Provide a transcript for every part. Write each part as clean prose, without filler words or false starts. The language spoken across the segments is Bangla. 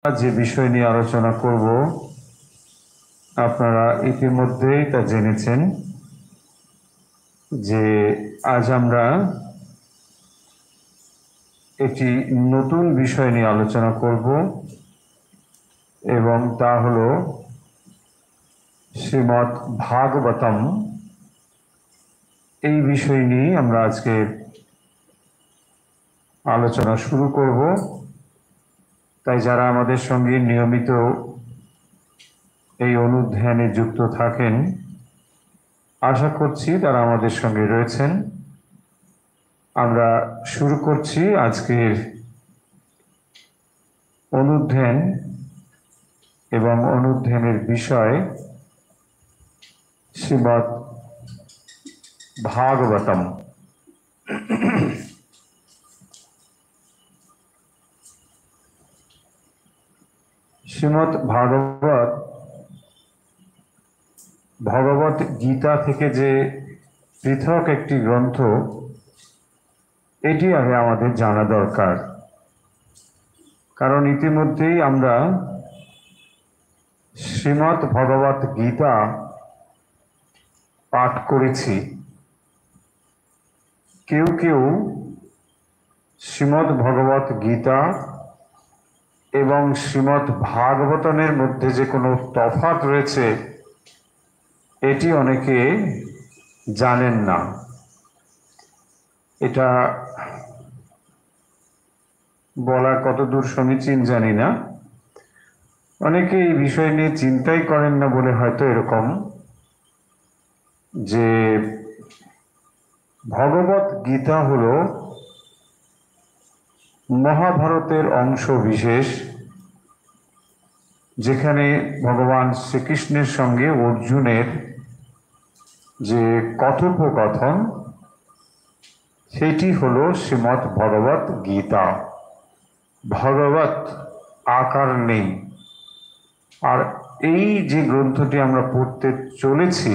যে বিষয় নিয়ে আলোচনা করব আপনারা ইতিমধ্যেই তা জেনেছেন যে আজ আমরা একটি নতুন বিষয় নিয়ে আলোচনা করব এবং তা হলো শ্রীমদ্ ভাগবতম। এই বিষয় নিয়ে আমরা আজকে আলোচনা শুরু করব। তাই যারা আমাদের সঙ্গে নিয়মিত এই অনুধ্যানে যুক্ত থাকেন, আশা করছি তারা আমাদের সঙ্গে রয়েছেন। আমরা শুরু করছি আজকের অনুধ্যান এবং অনুধ্যানের বিষয় শ্রীমদ্ ভাগবতম। শ্রীমদ্ ভাগবত ভগবত গীতা থেকে যে পৃথক একটি গ্রন্থ, এটি আগে আমাদের জানা দরকার। কারণ ইতিমধ্যেই আমরা শ্রীমদ্ ভগবত গীতা পাঠ করেছি। কেউ কেউ শ্রীমদ্ ভগবত গীতা এবং শ্রীমদ্ ভাগবতমের মধ্যে যে কোনো তফাৎ রয়েছে এটি অনেকে জানেন না। এটা বলা কতদূর সমীচীন জানি না। অনেকে এই বিষয় নিয়ে চিন্তাই করেন না বলে হয়তো এরকম যে ভগবত গীতা হলো মহাভারতের অংশ বিশেষ, যেখানে ভগবান শ্রীকৃষ্ণের সঙ্গে অর্জুনের যে কথোপকথন, সেটি হলো শ্রীমদ্ ভগবত গীতা। ভগবত আকার নেই। আর এই যে গ্রন্থটি আমরা পড়তে চলেছি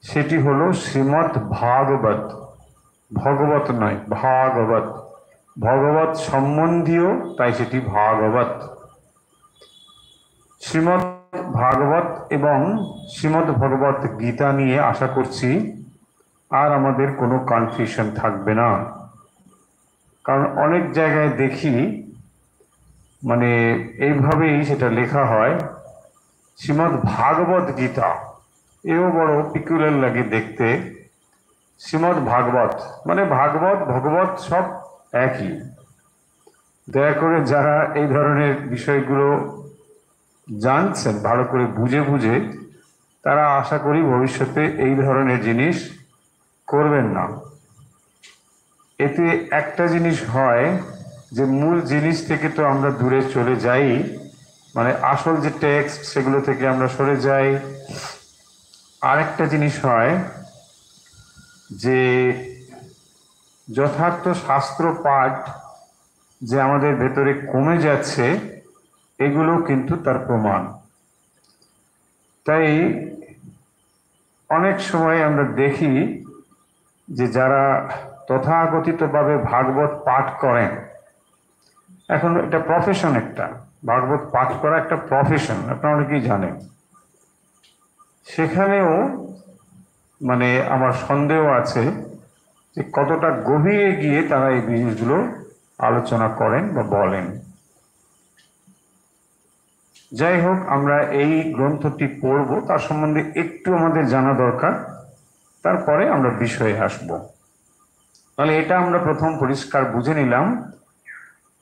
সেটি হলো শ্রীমদ্ ভাগবত। ভগবত নয়, ভাগবত। ভগবত সম্বন্ধীয়, তাই সেটি ভাগবত। শ্রীমদ্ ভাগবত এবং শ্রীমদ্ ভগবত গীতা নিয়ে আশা করছি আর আমাদের কোনো কনফিউশন থাকবে না। কারণ অনেক জায়গায় দেখি মানে এইভাবেই সেটা লেখা হয়, শ্রীমদ্ ভাগবত গীতা। এও বড় পিকুলার লাগে দেখতে। শ্রীমদ্ ভাগবত মানে ভাগবত ভগবত সব একই। দয়া করে যারা এই ধরনের বিষয়গুলো জানছেন ভালো করে বুঝে বুঝে, তারা আশা করি ভবিষ্যতে এই ধরনের জিনিস করবেন না। এতে একটা জিনিস হয় যে মূল জিনিস থেকে তো আমরা দূরে চলে যাই, মানে আসল যে টেক্সট সেগুলো থেকে আমরা সরে যাই। আরেকটা জিনিস হয় যে যথার্থ শাস্ত্র পাঠ যে আমাদের ভেতরে কমে যাচ্ছে, এগুলো কিন্তু তার প্রমাণ। তাই অনেক সময় আমরা দেখি যে যারা তথাকথিতভাবে ভাগবত পাঠ করেন, এখন এটা প্রফেশন, একটা ভাগবত পাঠ করা একটা প্রফেশন, আপনারা অনেকেই জানেন। সেখানেও মানে আমার সন্দেহ আছে যে কতটা গভীরে গিয়ে তারা এই জিনিসগুলো আলোচনা করেন বা বলেন। যাই হোক, আমরা এই গ্রন্থটি পড়ব, তার সম্বন্ধে একটু আমাদের জানা দরকার, তারপরে আমরা বিষয়ে আসব। তাহলে এটা আমরা প্রথম পরিষ্কার বুঝে নিলাম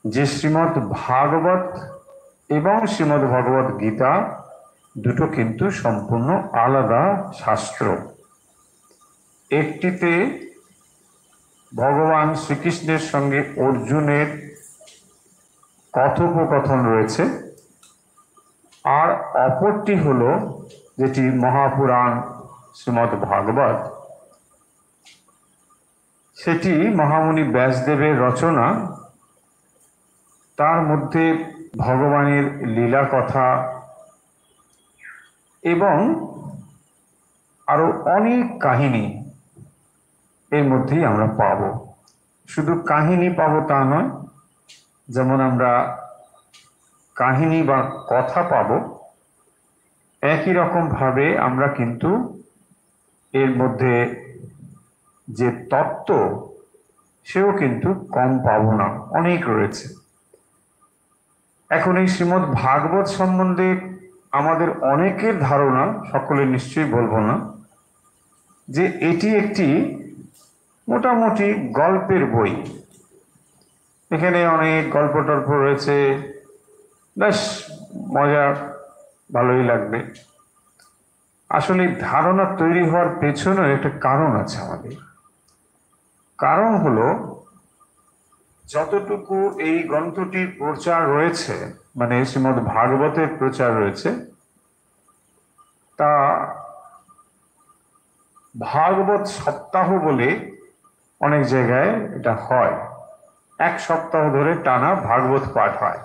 যে শ্রীমদ্ ভাগবত এবং শ্রীমদ্ ভগবত গীতা দুটো কিন্তু সম্পূর্ণ আলাদা শাস্ত্র। একটিতে ভগবান শ্রীকৃষ্ণের সঙ্গে অর্জুনের কথোপকথন রয়েছে, আর অপরটি হলো যেটি মহাপুরাণ শ্রীমদ্ ভাগবত, সেটি মহামুনি ব্যাসদেবের রচনা। তার মধ্যে ভগবানের লীলা কথা এবং আরো অনেক কাহিনী এর মধ্যেই আমরা পাব। শুধু কাহিনী পাবো তা নয়, যেমন আমরা কাহিনী বা কথা পাবো, একই রকম ভাবে আমরা কিন্তু এর মধ্যে যে তত্ত্ব সেও কিন্তু কম পাবো না, অনেক রয়েছে। এখন এই শ্রীমদ্ ভাগবত সম্বন্ধে আমাদের অনেকের ধারণা, সকলে নিশ্চয়ই বলবো না, যে এটি একটি মোটামুটি গল্পের বই। এখানে অনেক গল্প টল্প রয়েছে, বেশ মজা, ভালোই লাগবে। আসলে ধারণা তৈরি হওয়ার পেছনে একটা কারণ আছে আমাদের। কারণ হলো, যতটুকু এই গ্রন্থটির প্রচার রয়েছে, মানে শ্রীমদ্ ভাগবতের প্রচার রয়েছে, তা ভাগবত সপ্তাহ বলে অনেক জায়গায় এটা হয়। এক সপ্তাহ ধরে টানা ভাগবত পাঠ হয়,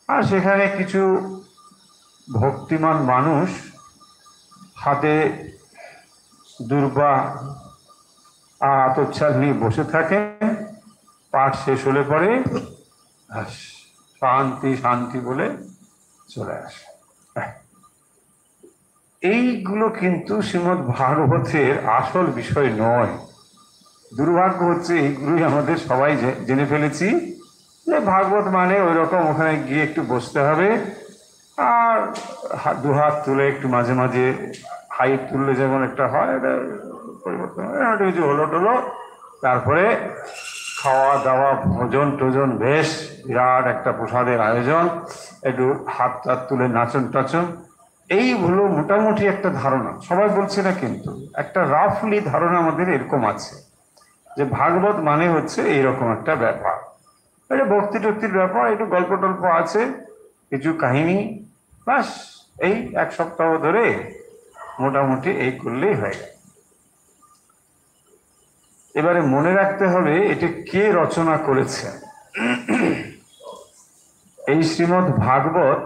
আর সেখানে কিছু ভক্তিমান মানুষ হাতে দুর্বা আতচ্ছাল নিয়ে বসে থাকেন। পাঠ শেষ হলে পরে শান্তি শান্তি বলে চলে আসে। এইগুলো কিন্তু শ্রীমদ্ ভাগবতের আসল বিষয় নয়। দুর্ভাগ্য হচ্ছে এইগুলোই আমাদের সবাই জেনে ফেলেছি, যে ভাগবত মানে ওই রকম ওখানে গিয়ে একটু বসতে হবে, আর দুহাত তুলে একটু মাঝে মাঝে হাইট তুললে যেমন একটা হয়, এটা পরিবর্তন হয়, একটু কিছু হলো টলো, তারপরে খাওয়া দাওয়া ভোজন টোজন, বেশ বিরাট একটা প্রসাদের আয়োজন, একটু হাত টাত তুলে নাচন টাচন, এইগুলো মোটামুটি একটা ধারণা। সবাই বলছে না, কিন্তু একটা রাফলি ধারণা আমাদের এরকম আছে যে ভাগবত মানে হচ্ছে এইরকম একটা ব্যাপার। এটা ভক্তি টক্তির ব্যাপার, একটু গল্প টল্প আছে, কিছু কাহিনী, বাস এই এক সপ্তাহ ধরে মোটামুটি এই করলেই হয়ে গেল। এবারে মনে রাখতে হবে এটা কে রচনা করেছে। এই শ্রীমদ্ ভাগবত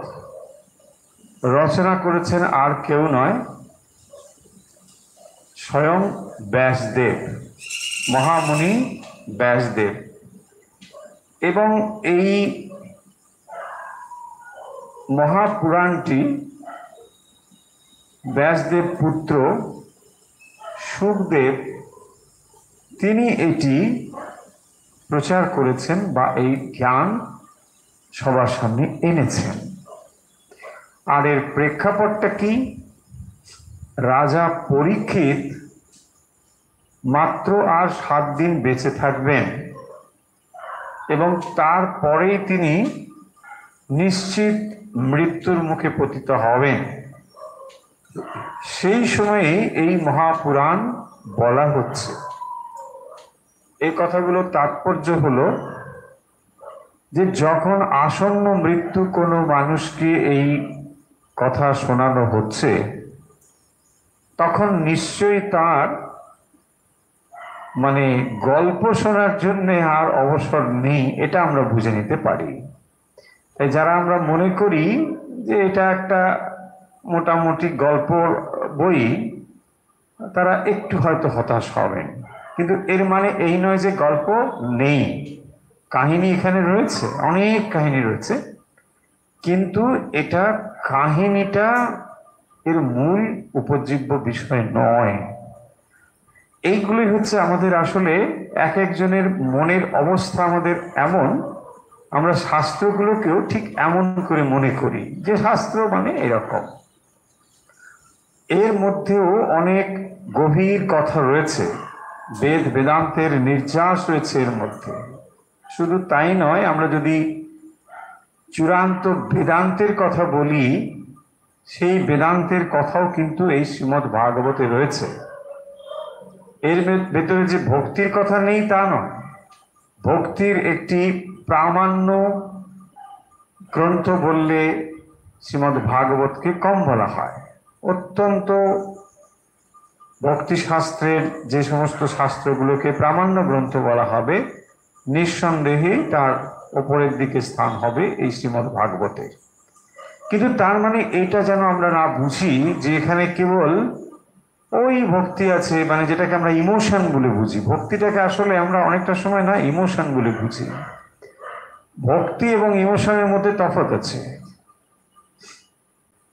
রচনা করেছেন আর কেউ নয়, স্বয়ং ব্যাসদেব, মহামুনি ব্যাসদেব। এবং এই মহাপুরাণটি ব্যাসদেব পুত্র শুকদেব, তিনি এটি প্রচার করেছেন বা এই জ্ঞান সবার সামনে এনেছেন। আর এর প্রেক্ষাপটটা কি? রাজা পরীক্ষিত মাত্র আর 7 দিন বেঁচে থাকবেন, এবং তারপরেই তিনি নিশ্চিত মৃত্যুর মুখে পতিত হবেন। সেই সময়েই এই মহাপুরাণ বলা হচ্ছে। এই কথাগুলো তাৎপর্য হলো যে যখন আসন্ন মৃত্যু কোনো মানুষকে এই কথা শোনানো হচ্ছে, তখন নিশ্চয়ই তার মানে গল্প শোনার জন্য আর অবসর নেই, এটা আমরা বুঝে নিতে পারি। তাই যারা আমরা মনে করি যে এটা একটা মোটামুটি গল্প বই, তারা একটু হয়তো হতাশ হবেন। কিন্তু এর মানে এই নয় যে গল্প নেই, কাহিনী এখানে রয়েছে, অনেক কাহিনী রয়েছে, কিন্তু এটা কাহিনীটা এর মূল উপজীব্য বিষয় নয়। এইগুলোই হচ্ছে আমাদের আসলে এক একজনের মনের অবস্থা আমাদের এমন, আমরা শাস্ত্রগুলোকেও ঠিক এমন করে মনে করি যে শাস্ত্র মানে এরকম। এর মধ্যেও অনেক গভীর কথা রয়েছে, বেদ বেদান্তের নির্যাস রয়েছে এর মধ্যে। শুধু তাই নয়, আমরা যদি চূড়ান্ত বেদান্তের কথা বলি, সেই বেদান্তের কথাও কিন্তু এই শ্রীমদ্ ভাগবতে রয়েছে। এর ভেতরে যে ভক্তির কথা নেই তা নয়, ভক্তির একটি প্রামাণ্য গ্রন্থ বললে শ্রীমদ্ ভাগবতকে কম বলা হয়। অত্যন্ত ভক্তি শাস্ত্রের যে সমস্ত শাস্ত্রগুলোকে প্রামাণ্য গ্রন্থ বলা হবে, নিঃসন্দেহে তার ওপরের দিকে স্থান হবে এই শ্রীমদ্ ভাগবতের। কিন্তু তার মানে এইটা যেন আমরা না বুঝি যে এখানে কেবল ওই ভক্তি আছে, মানে যেটাকে আমরা ইমোশন বলে বুঝি। ভক্তিটাকে আসলে আমরা অনেকটা সময় না ইমোশন বলে বুঝি। ভক্তি এবং ইমোশনের মধ্যে তফাৎ আছে।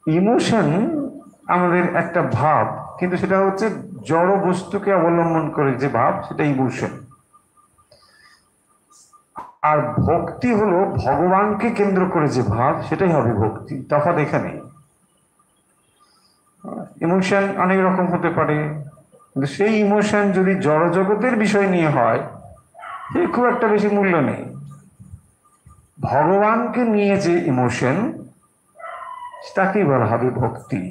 ইমোশন আমাদের একটা ভাব, কিন্তু সেটা হচ্ছে জড় বস্তুকে অবলম্বন করে যে ভাব, সেটা ইমোশন। আর ভক্তি হলো ভগবানকে কেন্দ্র করে যে ভাব, সেটাই হবে ভক্তি। তফাৎ এখানেই। ইমোশন অনেক রকম হতে পারে, কিন্তু সেই ইমোশন যদি জড় জগতের বিষয় নিয়ে হয়, খুব একটা বেশি মূল্য নেই। ভগবানকে নিয়ে যে ইমোশন, তাকেই বলা হবে ভক্তি।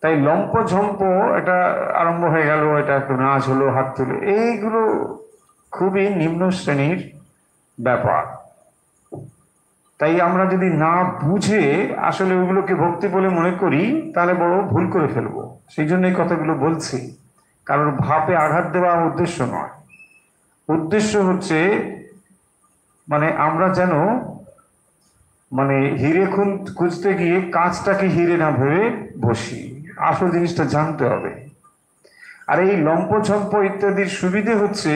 তাই লম্প ঝম্প এটা আরম্ভ হয়ে গেল, এটা একটু নাচ হলো, হাত তুলে, এইগুলো খুবই নিম্ন শ্রেণীর ব্যাপার। তাই আমরা যদি না বুঝে আসলে ওগুলোকে ভক্তি বলে মনে করি, তাহলে বড় ভুল করে ফেলবো। সেই জন্য এই কথাগুলো বলছি। কারোর ভাবে আঘাত দেওয়া উদ্দেশ্য নয়। উদ্দেশ্য হচ্ছে মানে আমরা যেন হিরে খুঁজতে গিয়ে কাঁচটাকে হিরে না ভেবে বসি। আসল জিনিসটা জানতে হবে। আর এই লম্পঝম্প ইত্যাদির সুবিধে হচ্ছে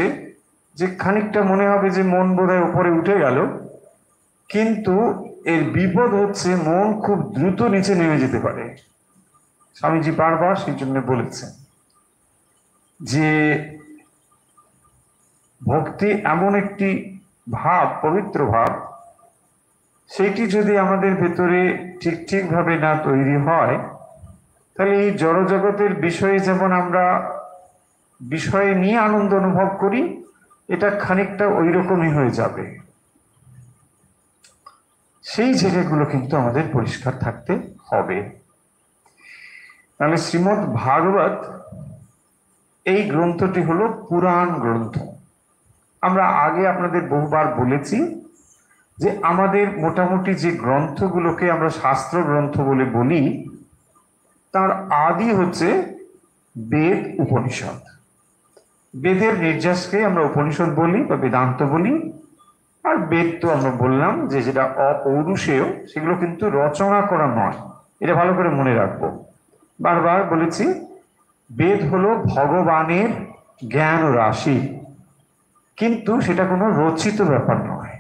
যে খানিকটা মনে হবে যে মন বোধহয় উপরে উঠে গেল, কিন্তু এর বিপদ হচ্ছে মন খুব দ্রুত নিচে নেমে যেতে পারে। স্বামীজি বারবার সেই জন্য বলেছেন যে ভক্তি এমন একটি ভাব, পবিত্র ভাব, সেইটি যদি আমাদের ভেতরে ঠিকভাবে না তৈরি হয়, তাহলে এই জড়জগতের বিষয়ে যেমন আমরা বিষয় নিয়ে আনন্দ অনুভব করি, এটা খানিকটা ওই রকমই হয়ে যাবে। সেই জায়গাগুলো কিন্তু আমাদের পরিষ্কার থাকতে হবে। তাহলে শ্রীমদ্ ভাগবত এই গ্রন্থটি হলো পুরাণ গ্রন্থ। আমরা আগে আপনাদের বহুবার বলেছি যে আমাদের মোটামুটি যে গ্রন্থগুলোকে আমরা শাস্ত্র গ্রন্থ বলে বলি, তার আদি হচ্ছে বেদ, উপনিষদ। বেদের নির্যাসকে আমরা উপনিষদ বলি বা বেদান্ত বলি। আর বেদ তো আমরা বললাম যে যেটা অপৌরুষেয়, সেগুলো কিন্তু রচনা করা নয়। এটা ভালো করে মনে রাখবো। বারবার বলেছি, বেদ হলো ভগবানের জ্ঞান রাশি, কিন্তু সেটা কোনো রচিত ব্যাপার নয়।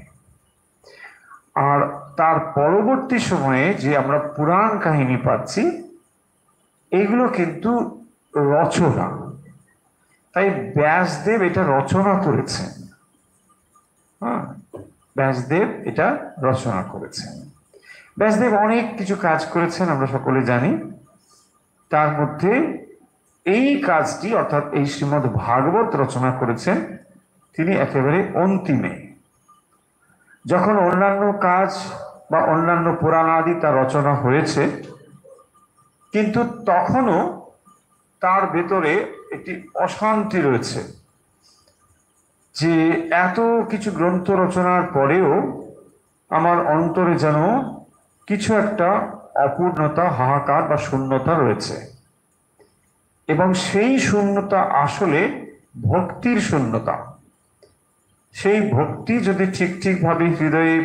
আর তার পরবর্তী সময়ে যে আমরা পুরাণ কাহিনী পাচ্ছি, এগুলো কিন্তু রচনা। তাই ব্যাসদেব এটা রচনা করেছেন। ব্যাসদেব এটা রচনা করেছেন। ব্যাসদেব অনেক কিছু কাজ করেছেন, আমরা সকলে জানি। তার মধ্যে এই কাজটি, অর্থাৎ এই শ্রীমদ্ ভাগবত রচনা করেছেন তিনি একেবারে অন্তিমে। যখন অন্যান্য কাজ বা অন্যান্য পুরাণ আদি তার রচনা হয়েছে, কিন্তু তখনও তার ভেতরে একটি অশান্তি রয়েছে যে এত কিছু গ্রন্থ রচনার পরেও আমার অন্তরে যেন কিছু একটা অপূর্ণতা, হাহাকার বা শূন্যতা রয়েছে। এবং সেই শূন্যতা আসলে ভক্তির শূন্যতা। সেই ভক্তি যদি ঠিকভাবে হৃদয়ে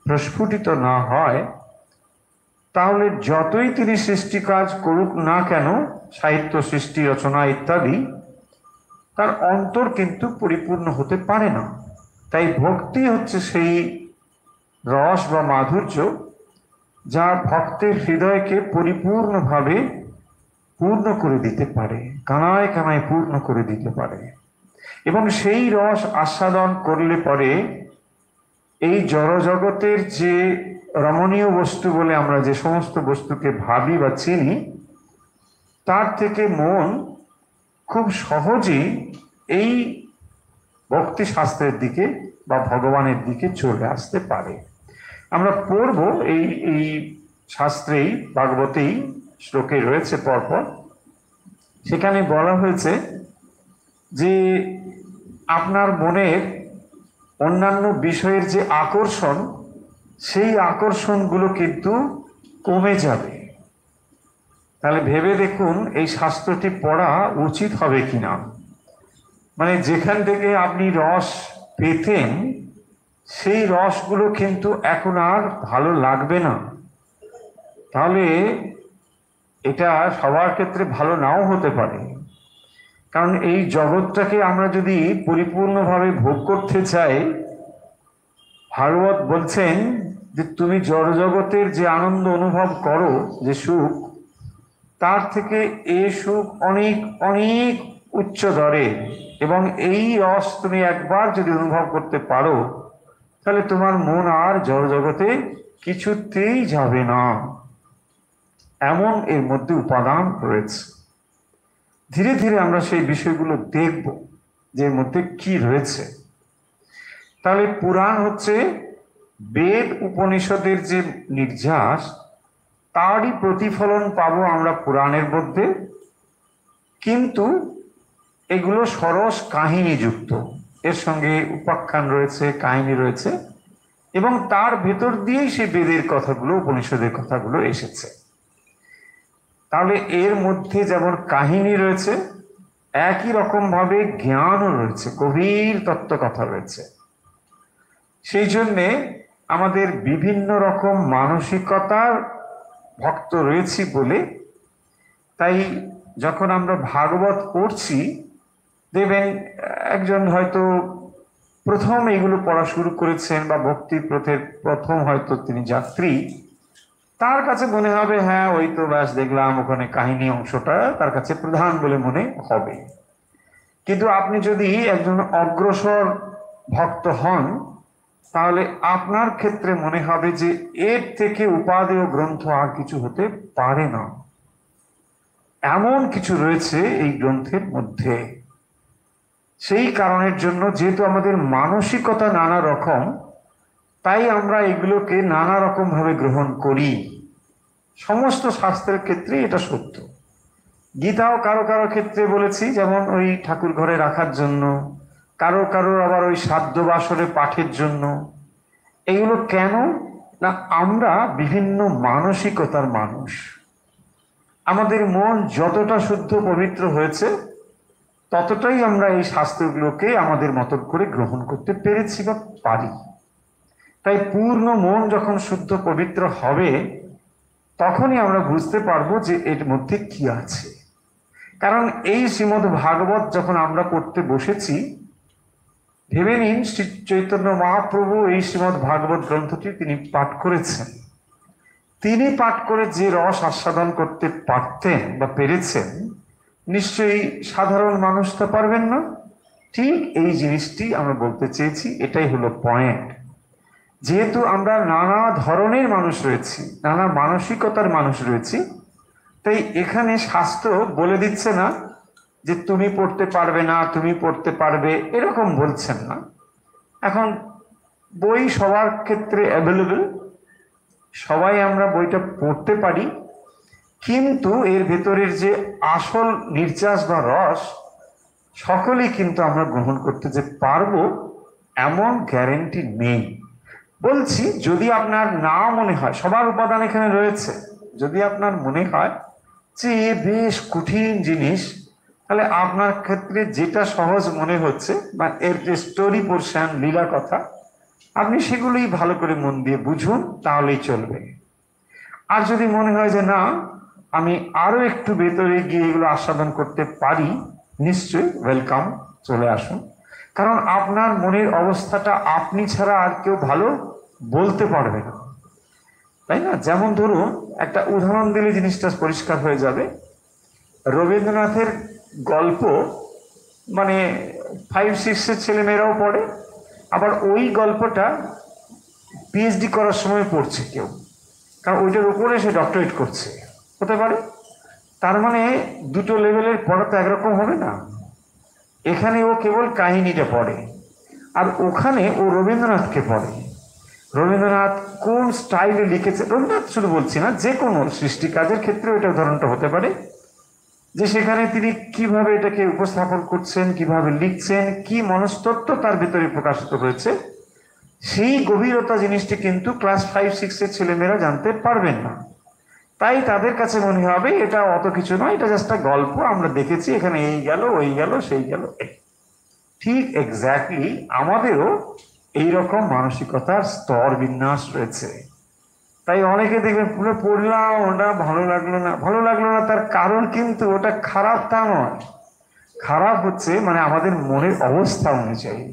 প্রস্ফুটিত না হয়, তাহলে যতই তিনি সৃষ্টি কাজ করুক না কেন, সাহিত্য সৃষ্টি, রচনা ইত্যাদি, তার অন্তর কিন্তু পরিপূর্ণ হতে পারে না। তাই ভক্তি হচ্ছে সেই রস বা মাধুর্য যা ভক্তের হৃদয়কে পরিপূর্ণভাবে পূর্ণ করে দিতে পারে, কানায় কানায় পূর্ণ করে দিতে পারে। এবং সেই রস আস্বাদন করলে পরে এই জড়জগতের যে রমণীয় বস্তু বলে আমরা যে সমস্ত বস্তুকে ভাবি বা চিনি, তার থেকে মন খুব সহজেই এই ভক্তি শাস্ত্রের দিকে বা ভগবানের দিকে চলে আসতে পারে। আমরা পড়ব এই শাস্ত্রেই, ভাগবতেই শ্লোকে রয়েছে পরপর। সেখানে বলা হয়েছে যে আপনার মনের অন্যান্য বিষয়ের যে আকর্ষণ, সেই আকর্ষণগুলো কিন্তু কমে যাবে। তাহলে ভেবে দেখুন এই শাস্ত্রটি পড়া উচিত হবে কিনা। যেখান থেকে আপনি রস পেতেন, সেই রসগুলো কিন্তু এখন আর ভালো লাগবে না। তাহলে এটা সবার ক্ষেত্রে ভালো নাও হতে পারে। কারণ এই জগৎটাকে আমরা যদি পরিপূর্ণভাবে ভোগ করতে চাই, ভাগবত বলছেন যে তুমি জড়জগতের যে আনন্দ অনুভব করো, যে সুখ, তার থেকে এ সুখ অনেক অনেক উচ্চ দরে, এবং এই রস তুমি একবার যদি অনুভব করতে পারো তাহলে তোমার মন আর জড়জগতে কিছুতেই যাবে না। এমন এর মধ্যে উপাদান রয়েছে। ধীরে ধীরে আমরা সেই বিষয়গুলো দেখব যে এর মধ্যে কি রয়েছে। তাহলে পুরাণ হচ্ছে বেদ উপনিষদের যে নির্যাস, তারই প্রতিফলন পাবো আমরা পুরাণের মধ্যে, কিন্তু এগুলো সরস কাহিনী যুক্ত, এর সঙ্গে উপাখ্যান রয়েছে, কাহিনী রয়েছে, এবং তার ভেতর দিয়েই সেই বেদের কথাগুলো, উপনিষদের কথাগুলো এসেছে। তাহলে এর মধ্যে যেমন কাহিনী রয়েছে, একই রকম ভাবে জ্ঞানও রয়েছে, গভীর তত্ত্ব কথা রয়েছে। সেই জন্যে আমাদের বিভিন্ন রকম মানসিকতার ভক্ত রয়েছি বলে, তাই যখন আমরা ভাগবত পড়ছি দেখবেন একজন হয়তো প্রথম এগুলো পড়া শুরু করেছেন বা ভক্তি পথের প্রথম হয়তো তিনি যাত্রী, তার কাছে মনে হবে হ্যাঁ ওই তো ব্যাস দেখলাম, ওখানে কাহিনী অংশটা তার কাছে প্রধান বলে মনে হবে। কিন্তু আপনি যদি একজন অগ্রসর ভক্ত হন তাহলে আপনার ক্ষেত্রে মনে হবে যে এর থেকে উপাদেয় গ্রন্থ আর কিছু হতে পারে না, এমন কিছু রয়েছে এই গ্রন্থের মধ্যে। সেই কারণের জন্য, যেহেতু আমাদের মানসিকতা নানা রকম, তাই আমরা এগুলোকে নানা রকম ভাবে গ্রহণ করি। সমস্ত শাস্ত্রের ক্ষেত্রে এটা সত্য। গীতাও কারো কারো ক্ষেত্রে বলেছি যেমন ওই ঠাকুর ঘরে রাখার জন্য, কারো কারো আবার ওই সাধ্য বাসরে পাঠের জন্য। এগুলো কেন না, আমরা বিভিন্ন মানসিকতার মানুষ। আমাদের মন যতটা শুদ্ধ পবিত্র হয়েছে ততটাই আমরা এই শাস্ত্রগুলোকে আমাদের মতন করে গ্রহণ করতে পেরেছি বা পারি। তাই পূর্ণ মন যখন শুদ্ধ পবিত্র হবে তখনই আমরা বুঝতে পারবো যে এর মধ্যে কি আছে। কারণ এই শ্রীমদ্ ভাগবত যখন আমরা পড়তে বসেছি, ভেবে নিন শ্রী চৈতন্য মহাপ্রভু এই শ্রীমদ্ ভাগবত গ্রন্থটি তিনি পাঠ করেছেন। তিনি পাঠ করে যে রস আস্বাদন করতে পারতেন বা পেরেছেন, নিশ্চয়ই সাধারণ মানুষ তো পারবেন না। ঠিক এই জিনিসটি আমরা বলতে চেয়েছি, এটাই হলো পয়েন্ট। যেহেতু আমরা নানা ধরনের মানুষ রয়েছি, নানা মানসিকতার মানুষ রয়েছি, তাই এখানে শাস্ত্র বলে দিচ্ছে না যে তুমি পড়তে পারবে না, তুমি পড়তে পারবে, এরকম বলছেন না। এখন বই সবার ক্ষেত্রে অ্যাভেলেবেল, সবাই আমরা বইটা পড়তে পারি, কিন্তু এর ভেতরের যে আসল নির্যাস বা রস সকলেই কিন্তু আমরা গ্রহণ করতে যে পারবো এমন গ্যারেন্টি নেই। বলছি, যদি আপনার না মনে হয়, সবার উপাদান এখানে রয়েছে, যদি আপনার মনে হয় যে বেশ কঠিন জিনিস, তাহলে আপনার ক্ষেত্রে যেটা সহজ মনে হচ্ছে বা এর যে স্টোরি পোর্শন, লীলা কথা, আপনি সেগুলোই ভালো করে মন দিয়ে বুঝুন, তাহলেই চলবে। আর যদি মনে হয় যে না, আমি আরো একটু ভেতরে গিয়ে এগুলো আস্বাদন করতে পারি, নিশ্চয়ই ওয়েলকাম, চলে আসুন। কারণ আপনার মনের অবস্থাটা আপনি ছাড়া আর কেউ ভালো বলতে পারবে না, তাই না? যেমন ধরুন, একটা উদাহরণ দিলে জিনিসটা পরিষ্কার হয়ে যাবে। রবীন্দ্রনাথের গল্প মানে 5-6 ছেলেমেয়েরাও পড়ে, আবার ওই গল্পটা পিএইচডি করার সময় পড়ছে কেউ, কারণ ওইটার উপরে সে ডক্টরেট করছে, হতে পারে। তার মানে দুটো লেভেলের পড়া তো একরকম হবে না। এখানে ও কেবল কাহিনীটা পড়ে, আর ওখানে ও রবীন্দ্রনাথকে পড়ে। রবীন্দ্রনাথ কোন স্টাইলে লিখেছে, রবীন্দ্রনাথ শুধু বলছি না, যে কোনো সৃষ্টি কাজের ক্ষেত্রে এটা উদাহরণটা হতে পারে, যে সেখানে তিনি কিভাবে এটাকে উপস্থাপন করছেন, কিভাবে লিখছেন, কি মনস্তত্ত্ব তার ভিতরে প্রকাশিত হয়েছে, সেই গভীরতা জিনিসটি কিন্তু ক্লাস 5-6 ছেলেমেয়েরা জানতে পারবেন না। তাই তাদের কাছে মনে হবে এটা অত কিছু নয়, এটা জাস্ট একটা গল্প, আমরা দেখেছি, এখানে এই গেল, ওই গেল, সেই গেল। ঠিক এক্স্যাক্টলি আমাদেরও এইরকম মানসিকতার স্তর বিন্যাস রয়েছে। তাই অনেকে দেখবেন পুরো পড়লাম, ওটা ভালো লাগলো না, ভালো লাগলো না তার কারণ কিন্তু ওটা খারাপ তা নয়, খারাপ হচ্ছে মানে আমাদের মনের অবস্থা অনুযায়ী।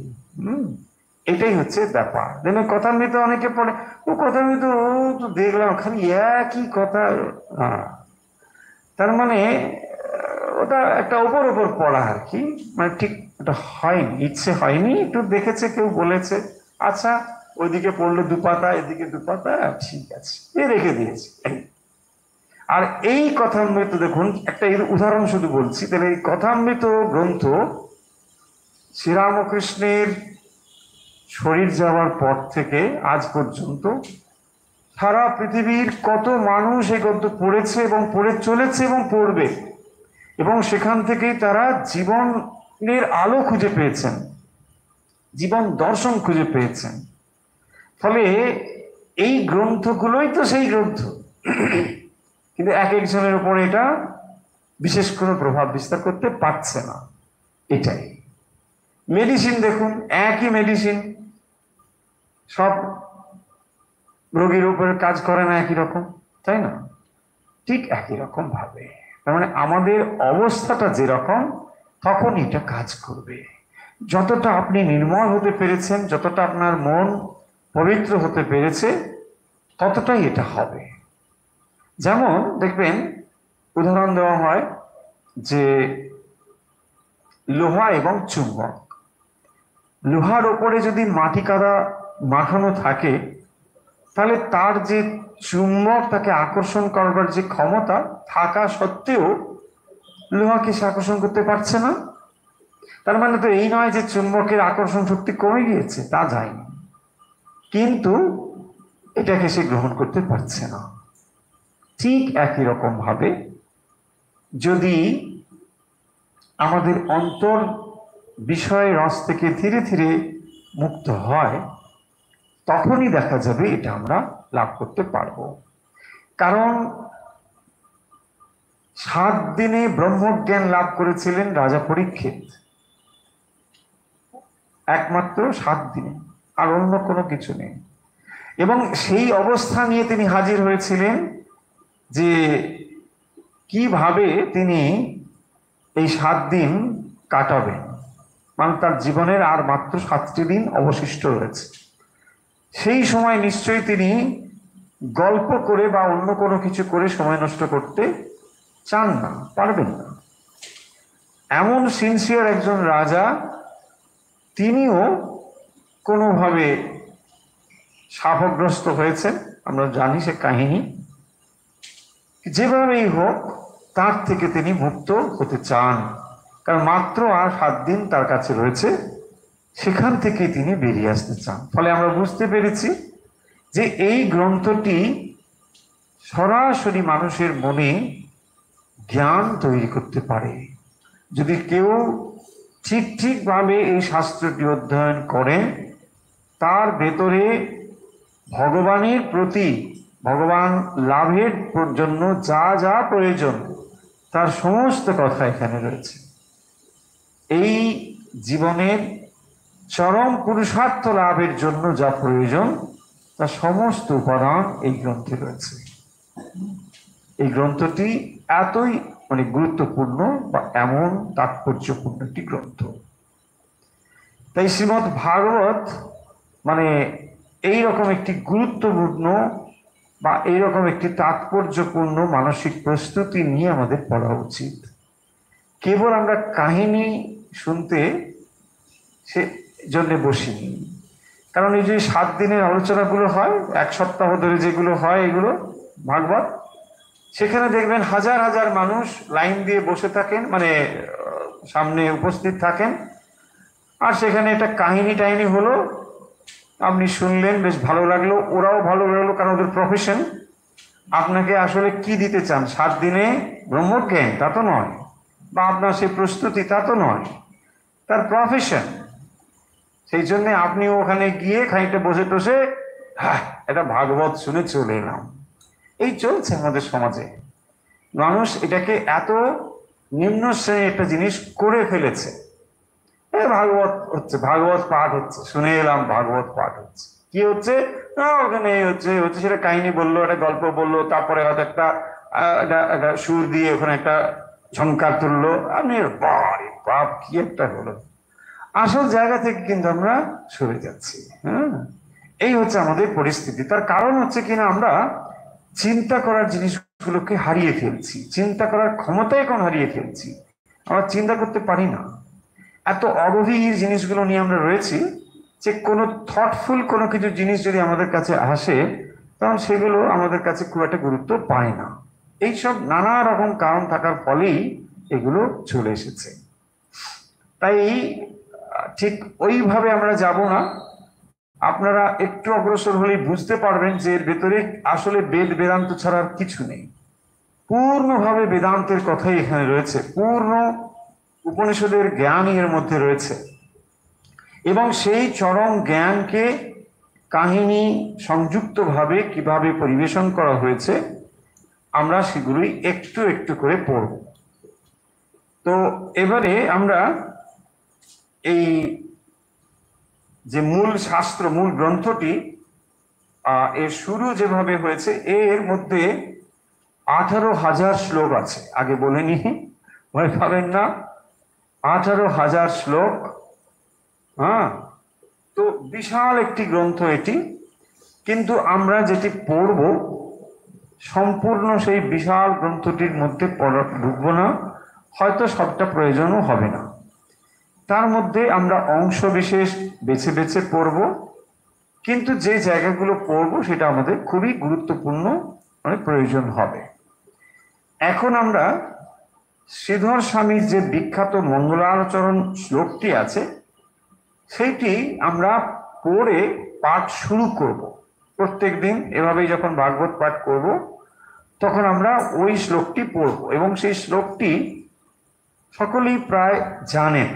এটাই হচ্ছে ব্যাপার। দেখবেন কথামৃত অনেকে পড়ে, ও কথামৃত ও তো দেখলাম খালি একই কথা। তার মানে ওটা একটা ওপর ওপর পড়া আর কি, মানে ঠিক ওটা হয়নি, ইচ্ছে হয়নি, একটু দেখেছে কেউ বলেছে, আচ্ছা ওইদিকে পড়লো দুপাতা এদিকে দুপাতা, ঠিক আছে এ রেখে দিয়েছে। আর এই কথামৃত দেখুন, একটা এর উদাহরণ শুধু বলছি, তাহলে এই কথামৃত গ্রন্থ শ্রীরামকৃষ্ণের শরীর যাওয়ার পর থেকে আজ পর্যন্ত সারা পৃথিবীর কত মানুষ এই গদ্য পড়েছে এবং পড়ে চলেছে এবং পড়বে, এবং সেখান থেকেই তারা জীবনের আলো খুঁজে পেয়েছেন, জীবন দর্শন খুঁজে পেয়েছেন। ফলে এই গ্রন্থগুলোই তো সেই গ্রন্থ, কিন্তু এক একজনের উপর এটা বিশেষ কোনো প্রভাব বিস্তার করতে পারছে না। এটাই মেডিসিন, দেখুন একই মেডিসিন সব রোগীর উপরে কাজ করে না একই রকম, তাই না? ঠিক একই রকম ভাবে তার মানে আমাদের অবস্থাটা যেরকম তখন এটা কাজ করবে। যতটা আপনি নির্মল হতে পেরেছেন, যতটা আপনার মন পবিত্র হতে পেরেছে, ততটাই এটা হবে। যেমন দেখবেন উদাহরণ দেওয়া হয় যে লোহা এবং চুম্বক, লোহার ওপরে যদি মাটি কাদা মাখানো থাকে, তাহলে তার যে চুম্বক তাকে আকর্ষণ করবার যে ক্ষমতা থাকা সত্ত্বেও লোহাকে সে আকর্ষণ করতে পারছে না। তার মানে তো এই নয় যে চুম্বকের আকর্ষণ শক্তি কমে গিয়েছে, তা যায়নি, কিন্তু এটাকে সে গ্রহণ করতে পারছে না। ঠিক একই রকম ভাবে যদি আমাদের অন্তর বিষয় রস থেকে ধীরে ধীরে মুক্ত হয়, তখনই দেখা যাবে এটা আমরা লাভ করতে পারবো। কারণ 7 দিনে ব্রহ্মজ্ঞান লাভ করেছিলেন রাজা পরীক্ষিত, একমাত্র 7 দিনে, আর অন্য কোনো কিছু নেই। এবং সেই অবস্থা নিয়ে তিনি হাজির হয়েছিলেন যে কিভাবে তিনি এই 7 দিন কাটাবেন, মানে তার জীবনের আর মাত্র 7টি দিন অবশিষ্ট রয়েছে। সেই সময় নিশ্চয়ই তিনি গল্প করে বা অন্য কোনো কিছু করে সময় নষ্ট করতে চান না, পারবেন না। এমন সিনসিয়ার একজন রাজা, তিনিও কোনোভাবে শাপগ্রস্ত হয়েছেন, আমরা জানি সে কাহিনী। যেভাবেই হোক তার থেকে তিনি মুক্ত হতে চান, কারণ মাত্র আর 7 দিন তার কাছে রয়েছে, সেখান থেকে তিনি বেরিয়ে আসতে চান। ফলে আমরা বুঝতে পেরেছি যে এই গ্রন্থটি সরাসরি মানুষের মনে জ্ঞান তৈরি করতে পারে। যদি কেউ ঠিকভাবে এই শাস্ত্রটি অধ্যয়ন করে, তার ভেতরে ভগবানের প্রতি, ভগবান লাভের জন্য যা যা প্রয়োজন তার সমস্ত কথা এখানে রয়েছে। এই জীবনের চরম পুরুষার্থ লাভের জন্য যা প্রয়োজন তার সমস্ত উপাদান এই গ্রন্থে রয়েছে। এই গ্রন্থটি এতই গুরুত্বপূর্ণ বা এমন তাৎপর্যপূর্ণ একটি গ্রন্থ। তাই শ্রীমদ্ ভাগবত এইরকম একটি গুরুত্বপূর্ণ বা এইরকম একটি তাৎপর্যপূর্ণ মানসিক প্রস্তুতি নিয়ে আমাদের পড়া উচিত। কেবল আমরা কাহিনী শুনতে সে জন্য বসিনি। কারণ এই যে 7 দিনের আলোচনাগুলো হয়, 1 সপ্তাহ ধরে যেগুলো হয় এগুলো ভাগবত, সেখানে দেখবেন হাজার হাজার মানুষ লাইন দিয়ে বসে থাকেন, সামনে উপস্থিত থাকেন, আর সেখানে একটা কাহিনী হলো, আপনি শুনলেন, বেশ ভালো লাগলো, ওরাও ভালো লাগলো, কারণ ওদের প্রফেশন। আপনাকে আসলে কি দিতে চান? 7 দিনে ব্রহ্মজ্ঞান? তা তো নয়, বা আপনার সেই প্রস্তুতি, তা তো নয়, তার প্রফেশন। সেই জন্য আপনিও ওখানে গিয়ে খানিকটা বসে টসে এটা ভাগবত শুনে চলে এলাম। এই চলছে আমাদের সমাজে। মানুষ এটাকে এত নিম্ন শ্রেণীর একটা জিনিস করে ফেলেছে। ভাগবত হচ্ছে, ভাগবত পাঠ হচ্ছে, শুনে এলাম ভাগবত পাঠ হচ্ছে, কি হচ্ছে না ওখানে হচ্ছে সেটা কাহিনী বললো, একটা গল্প বললো, তারপরে হয়তো একটা সুর দিয়ে ওখানে একটা ঝংকার তুললো, আমি বাপ কি একটা হলো। আসল জায়গা থেকে কিন্তু আমরা সরে যাচ্ছি। হ্যাঁ, এই হচ্ছে আমাদের পরিস্থিতি। তার কারণ হচ্ছে কিনা আমরা চিন্তা করার জিনিসগুলোকে হারিয়ে ফেলছি, চিন্তা করার ক্ষমতা এখন হারিয়ে ফেলছি। আমরা চিন্তা করতে পারি না, এত অগভীর জিনিসগুলো নিয়ে আমরা রয়েছি যে কোনো থটফুল কোনো কিছু জিনিস যদি আমাদের কাছে আসে তখন সেগুলো আমাদের কাছে খুব একটা গুরুত্ব পায় না। এইসব নানা রকম কারণ থাকার ফলেই এগুলো চলে এসেছে। তাই ঠিক ওইভাবে আমরা যাব না। আপনারা একটু অগ্রসর হলেই বুঝতে পারবেন যে এর ভেতরে আসলে বেদ বেদান্ত ছাড়ার কিছু নেই। পূর্ণভাবে বেদান্তের কথাই এখানে রয়েছে, পূর্ণ উপনিষদের জ্ঞানই এর মধ্যে রয়েছে। এবং সেই চরম জ্ঞানকে কাহিনী সংযুক্তভাবে কিভাবে পরিবেশন করা হয়েছে আমরা সেগুলোই একটু একটু করে পড়ব। তো এবারে আমরা এই যে মূল শাস্ত্র, মূল গ্রন্থটি, এর শুরু যেভাবে হয়েছে এর মধ্যে 18,000 শ্লোক আছে। আগে বলে নি, ভয় পাবেন না, 18,000 শ্লোক। হ্যাঁ, তো বিশাল একটি গ্রন্থ এটি। কিন্তু আমরা যেটি পড়ব সম্পূর্ণ সেই বিশাল গ্রন্থটির মধ্যে ঢুকবো না, হয়তো সবটা প্রয়োজনও হবে না। তার মধ্যে আমরা অংশ বিশেষ বেছে বেছে পড়ব, কিন্তু যে জায়গাগুলো পড়ব সেটা আমাদের খুবই গুরুত্বপূর্ণ, মানে প্রয়োজন হবে। এখন আমরা শ্রীধর স্বামীর যে বিখ্যাত মঙ্গলাচরণ শ্লোকটি আছে সেইটি আমরা পড়ে পাঠ শুরু করব। প্রত্যেক দিন এভাবেই যখন ভাগবত পাঠ করব তখন আমরা ওই শ্লোকটি পড়ব, এবং সেই শ্লোকটি সকলেই প্রায় জানেন,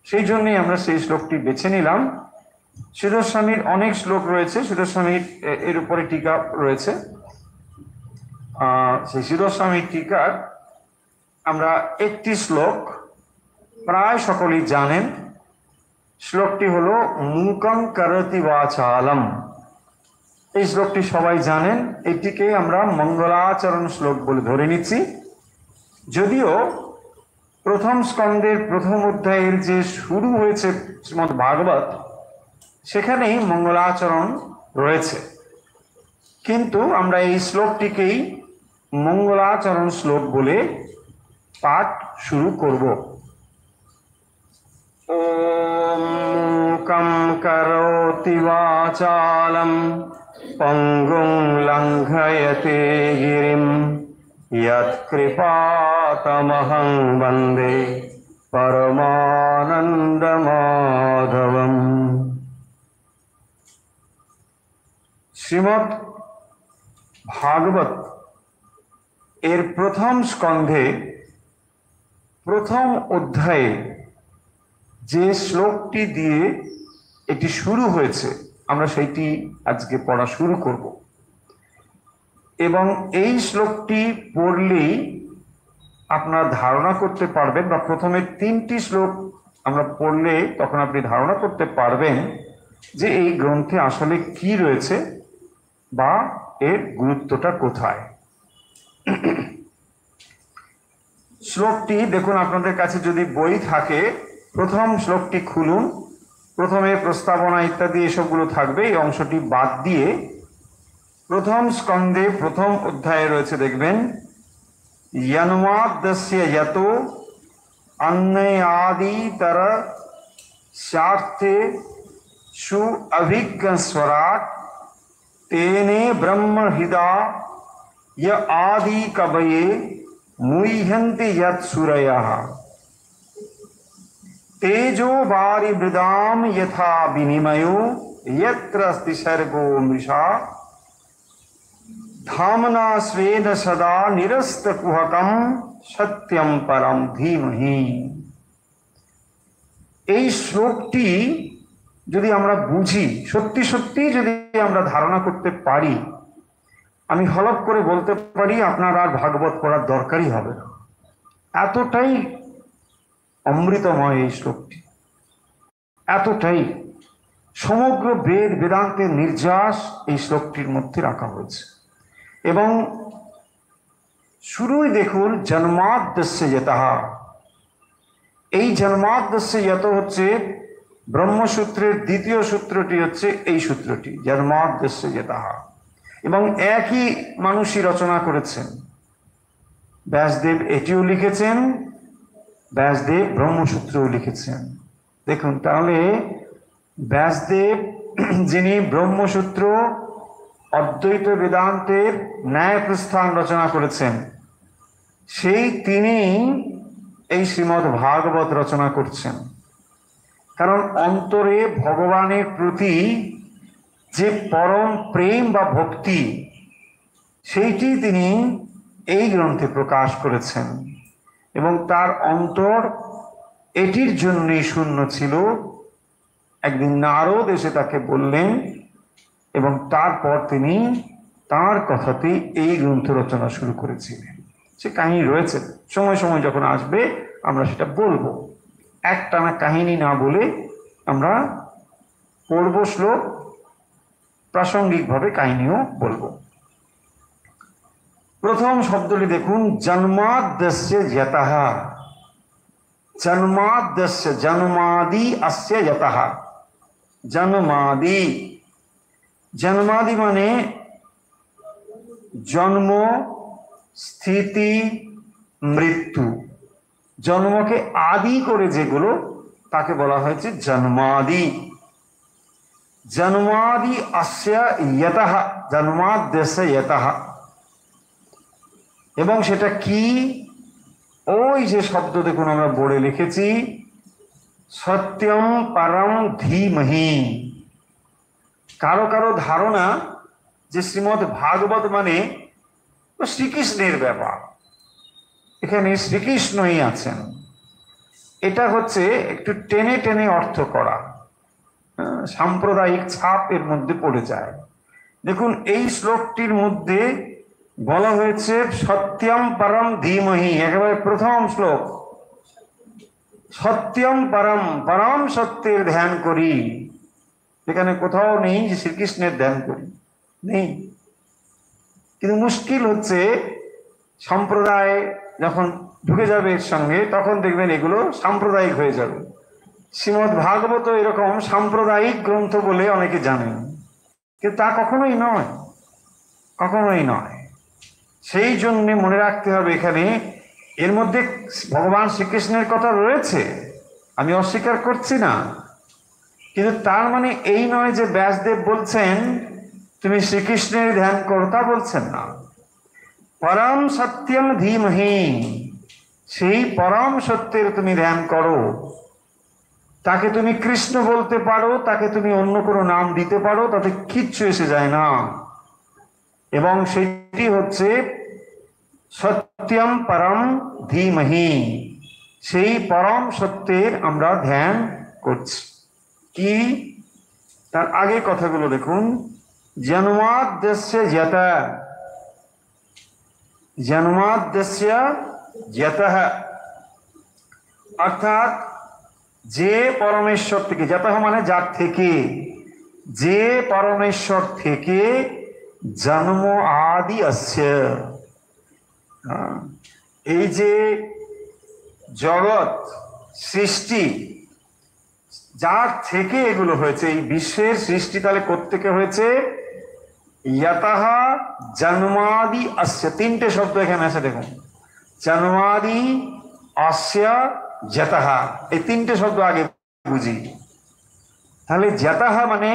সেই জন্যই আমরা সেই শ্লোকটি বেছে নিলাম। শ্রীধর স্বামীর অনেক শ্লোক রয়েছে, শ্রীধর স্বামীর এর উপরে টিকা রয়েছে। সেই শ্রীধর স্বামীর টিকার আমরা একটি শ্লোক প্রায় সকলেই জানেন। শ্লোকটি হলো মূকং করতি বাচালম। এই শ্লোকটি সবাই জানেন, এটিকে আমরা মঙ্গলাচরণ শ্লোক বলে ধরে নিচ্ছি। যদিও প্রথম স্কন্ধের প্রথম অধ্যায়ের যে শুরু হয়েছে শ্রীমদ্ ভাগবত সেখানেই মঙ্গলাচরণ রয়েছে, কিন্তু আমরা এই শ্লোকটিকেই মঙ্গলাচরণ শ্লোক বলে পাঠ শুরু করব। ওম মূকং করোতি বাচালম পঙ্গুং লঙ্ঘয়তে গিরিম यत्कृपातमहं वन्दे परमानन्दमाधवम्। শ্রীমদ্ ভাগবত এর প্রথম স্কন্ধে প্রথম অধ্যায়ে যে শ্লোকটি দিয়ে এটি শুরু হয়েছে আমরা সেইটি আজকে পড়া শুরু করব। এবং এই শ্লোকটি পড়লেই আপনারা ধারণা করতে পারবেন, বা প্রথমে 3টি শ্লোক আমরা পড়লে তখন আপনি ধারণা করতে পারবেন যে এই গ্রন্থে আসলে কি রয়েছে বা এর গুরুত্বটা কোথায়। শ্লোকটি দেখুন, আপনাদের কাছে যদি বই থাকে প্রথম শ্লোকটি খুলুন। প্রথমে প্রস্তাবনা ইত্যাদি এসবগুলো থাকবে, এই অংশটি বাদ দিয়ে প্রথম স্কন্ধে প্রথম অধ্যায়ে রয়েছে, দেখবেন यन्माद्यस्य यतो अन्नयादितर स्यार्थे सु अभिज्ञ स्वराट तेने ब्रह्म हृदा य आदि कवये मुह्यन्ति यत्सुरयः तेजो वारि मृदाम यथा विनिमयो यत्र अस्ति सर्गो मृषा धामना स्वेन सदा निरस्त कुहकम सत्यम परम धीमहि। এই শ্লোকটি যদি আমরা বুঝি, সত্যি সত্যি যদি আমরা ধারণা করতে পারি, আমি হলফ করে বলতে পারি আপনার আর ভাগবত পড়ার দরকারই হবে না। এতটাই অমৃতময় এই শ্লোকটি, এতটাই সমগ্র বেদ বেদান্তের নির্যাস এই শ্লোকটির মধ্যে রাখা হয়েছে। এবং শুরুই দেখুন জন্মাদ্যস্য যতঃ। এই জন্মাদ্যস্য যত হচ্ছে ব্রহ্মসূত্রের দ্বিতীয় সূত্রটি হচ্ছে এই সূত্রটি, জন্মাদ্যস্য যতঃ, এবং একই মানুষই রচনা করেছেন। ব্যাসদেব এটিও লিখেছেন, ব্যাসদেব ব্রহ্মসূত্রও লিখেছেন। দেখুন তাহলে ব্যাসদেব যিনি ব্রহ্মসূত্র অদ্বৈত বেদান্তের ন্যায় প্রস্থান রচনা করেছেন, সেই তিনি এই শ্রীমদ্ ভাগবত রচনা করছেন। কারণ অন্তরে ভগবানের প্রতি যে পরম প্রেম বা ভক্তি, সেইটি তিনি এই গ্রন্থে প্রকাশ করেছেন, এবং তার অন্তর এটির জন্যই শূন্য ছিল। একদিন নারদ এসে তাকে বললেন, এবং তারপর তিনি তার কথাতেই এই গ্রন্থ রচনা শুরু করেছিলেন। সে কাহিনী রয়েছে, সময় সময় যখন আসবে আমরা সেটা বলবো। একটানা কাহিনী না বলে আমরা পড়ব শ্লোক, প্রাসঙ্গিকভাবে কাহিনীও বলবো। প্রথম শব্দটি দেখুন, জন্মাদ্যস্য যতঃ। জন্মাদ্যস্য, জন্মাদি অস্য যতঃ। জন্মাদি, জন্মাদি মানে জন্ম, স্থিতি, মৃত্যু। জন্মকে আদি করে যেগুলো, তাকে বলা হয়েছে জন্মাদি। জন্মাদি অস্য যতঃ, জন্মাদ্যস্য যতঃ। এবং সেটা কি? ওই যে শব্দ দেখুন আমরা বোর্ডে লিখেছি, সত্যম পরম ধীমহি। কারো কারো ধারণা যে শ্রীমদ্ ভাগবত মানে শ্রীকৃষ্ণের ব্যাপার, এখানে শ্রীকৃষ্ণই আছেন। এটা হচ্ছে একটু টেনে টেনে অর্থ করা, সাম্প্রদায়িক ছাপ এর মধ্যে পড়ে যায়। দেখুন এই শ্লোকটির মধ্যে বলা হয়েছে সত্যম পরম ধীমহি, একেবারে প্রথম শ্লোক। সত্যম পরম, পরম সত্যের ধ্যান করি। এখানে কোথাও নেই যে শ্রীকৃষ্ণের ধ্যান করি, নেই। কিন্তু মুশকিল হচ্ছে সম্প্রদায় যখন ঢুকে যাবে এর সঙ্গে, তখন দেখবেন এগুলো সাম্প্রদায়িক হয়ে যাবে। শ্রীমদ্ ভাগবত এরকম সাম্প্রদায়িক গ্রন্থ বলে অনেকে জানেন, কিন্তু তা কখনোই নয়, কখনোই নয়। সেই জন্য মনে রাখতে হবে, এখানে এর মধ্যে ভগবান শ্রীকৃষ্ণের কথা রয়েছে, আমি অস্বীকার করছি না, কিন্তু তার মানে এই নয় যে ব্যাসদেব বলছেন তুমি শ্রীকৃষ্ণের ধ্যান করো, তা বলছেন না। পরম সত্যম ধীমহি, সেই পরম সত্যের তুমি ধ্যান করো। তাকে তুমি কৃষ্ণ বলতে পারো, তাকে তুমি অন্য কোনো নাম দিতে পারো, তাতে কিচ্ছু এসে যায় না। এবং সেটি হচ্ছে সত্যম পরম ধীমহি, সেই পরম সত্যের আমরা ধ্যান করছি। কি? তার আগে কথাগুলো দেখুন, জন্মাদ্যস্য যতঃ। জন্মাদ্যস্য যতঃ অর্থাৎ যে পরমেশ্বর থেকে, যতঃ মানে যার থেকে, যে পরমেশ্বর থেকে জন্ম আদি অস্য। এই যে জগৎ সৃষ্টি, যার থেকে এগুলো হয়েছে, এই বিশ্বের সৃষ্টি তাহলে কোত্থেকে হয়েছে? যতঃ জন্মাদি অস্য। তিনটে শব্দ এখানে আছে দেখুন, জন্মাদি অস্য যতঃ, এই তিনটে শব্দ আগে বুঝি। তাহলে যতঃ মানে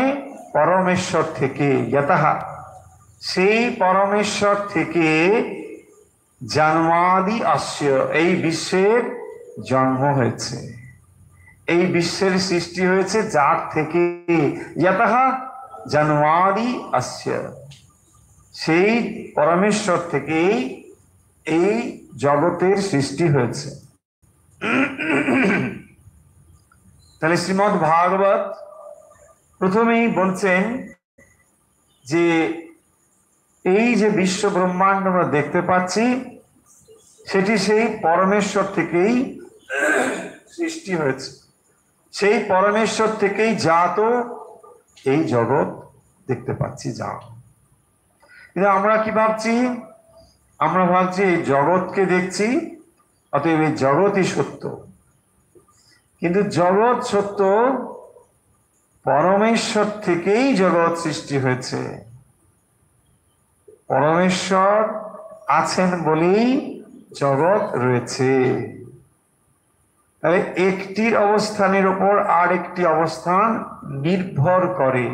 পরমেশ্বর থেকে, যতঃ সেই পরমেশ্বর থেকে জন্মাদি অস্য, এই বিশ্বের জন্ম হয়েছে, এই বিশ্বের সৃষ্টি হয়েছে যার থেকে। যতঃ জন্মাদি অস্য, সেই পরমেশ্বর থেকেই এই জগতের সৃষ্টি হয়েছে। তাহলে শ্রীমদ্ ভাগবত প্রথমেই বলছেন যে এই যে বিশ্ব ব্রহ্মাণ্ড আমরা দেখতে পাচ্ছি, সেটি সেই পরমেশ্বর থেকেই সৃষ্টি হয়েছে, সেই পরমেশ্বর থেকেই জাত এই জগৎ দেখতে পাচ্ছি যা। কিন্তু আমরা কি ভাবছি? আমরা ভাবছি এই জগৎকে দেখছি, অতএব এই জগৎই সত্য। কিন্তু জগৎ সত্য পরমেশ্বর থেকেই জগৎ সৃষ্টি হয়েছে। পরমেশ্বর আছেন বলেই জগৎ রয়েছে। তাহলে একটির অবস্থানের উপর আর একটি অবস্থান নির্ভর করে।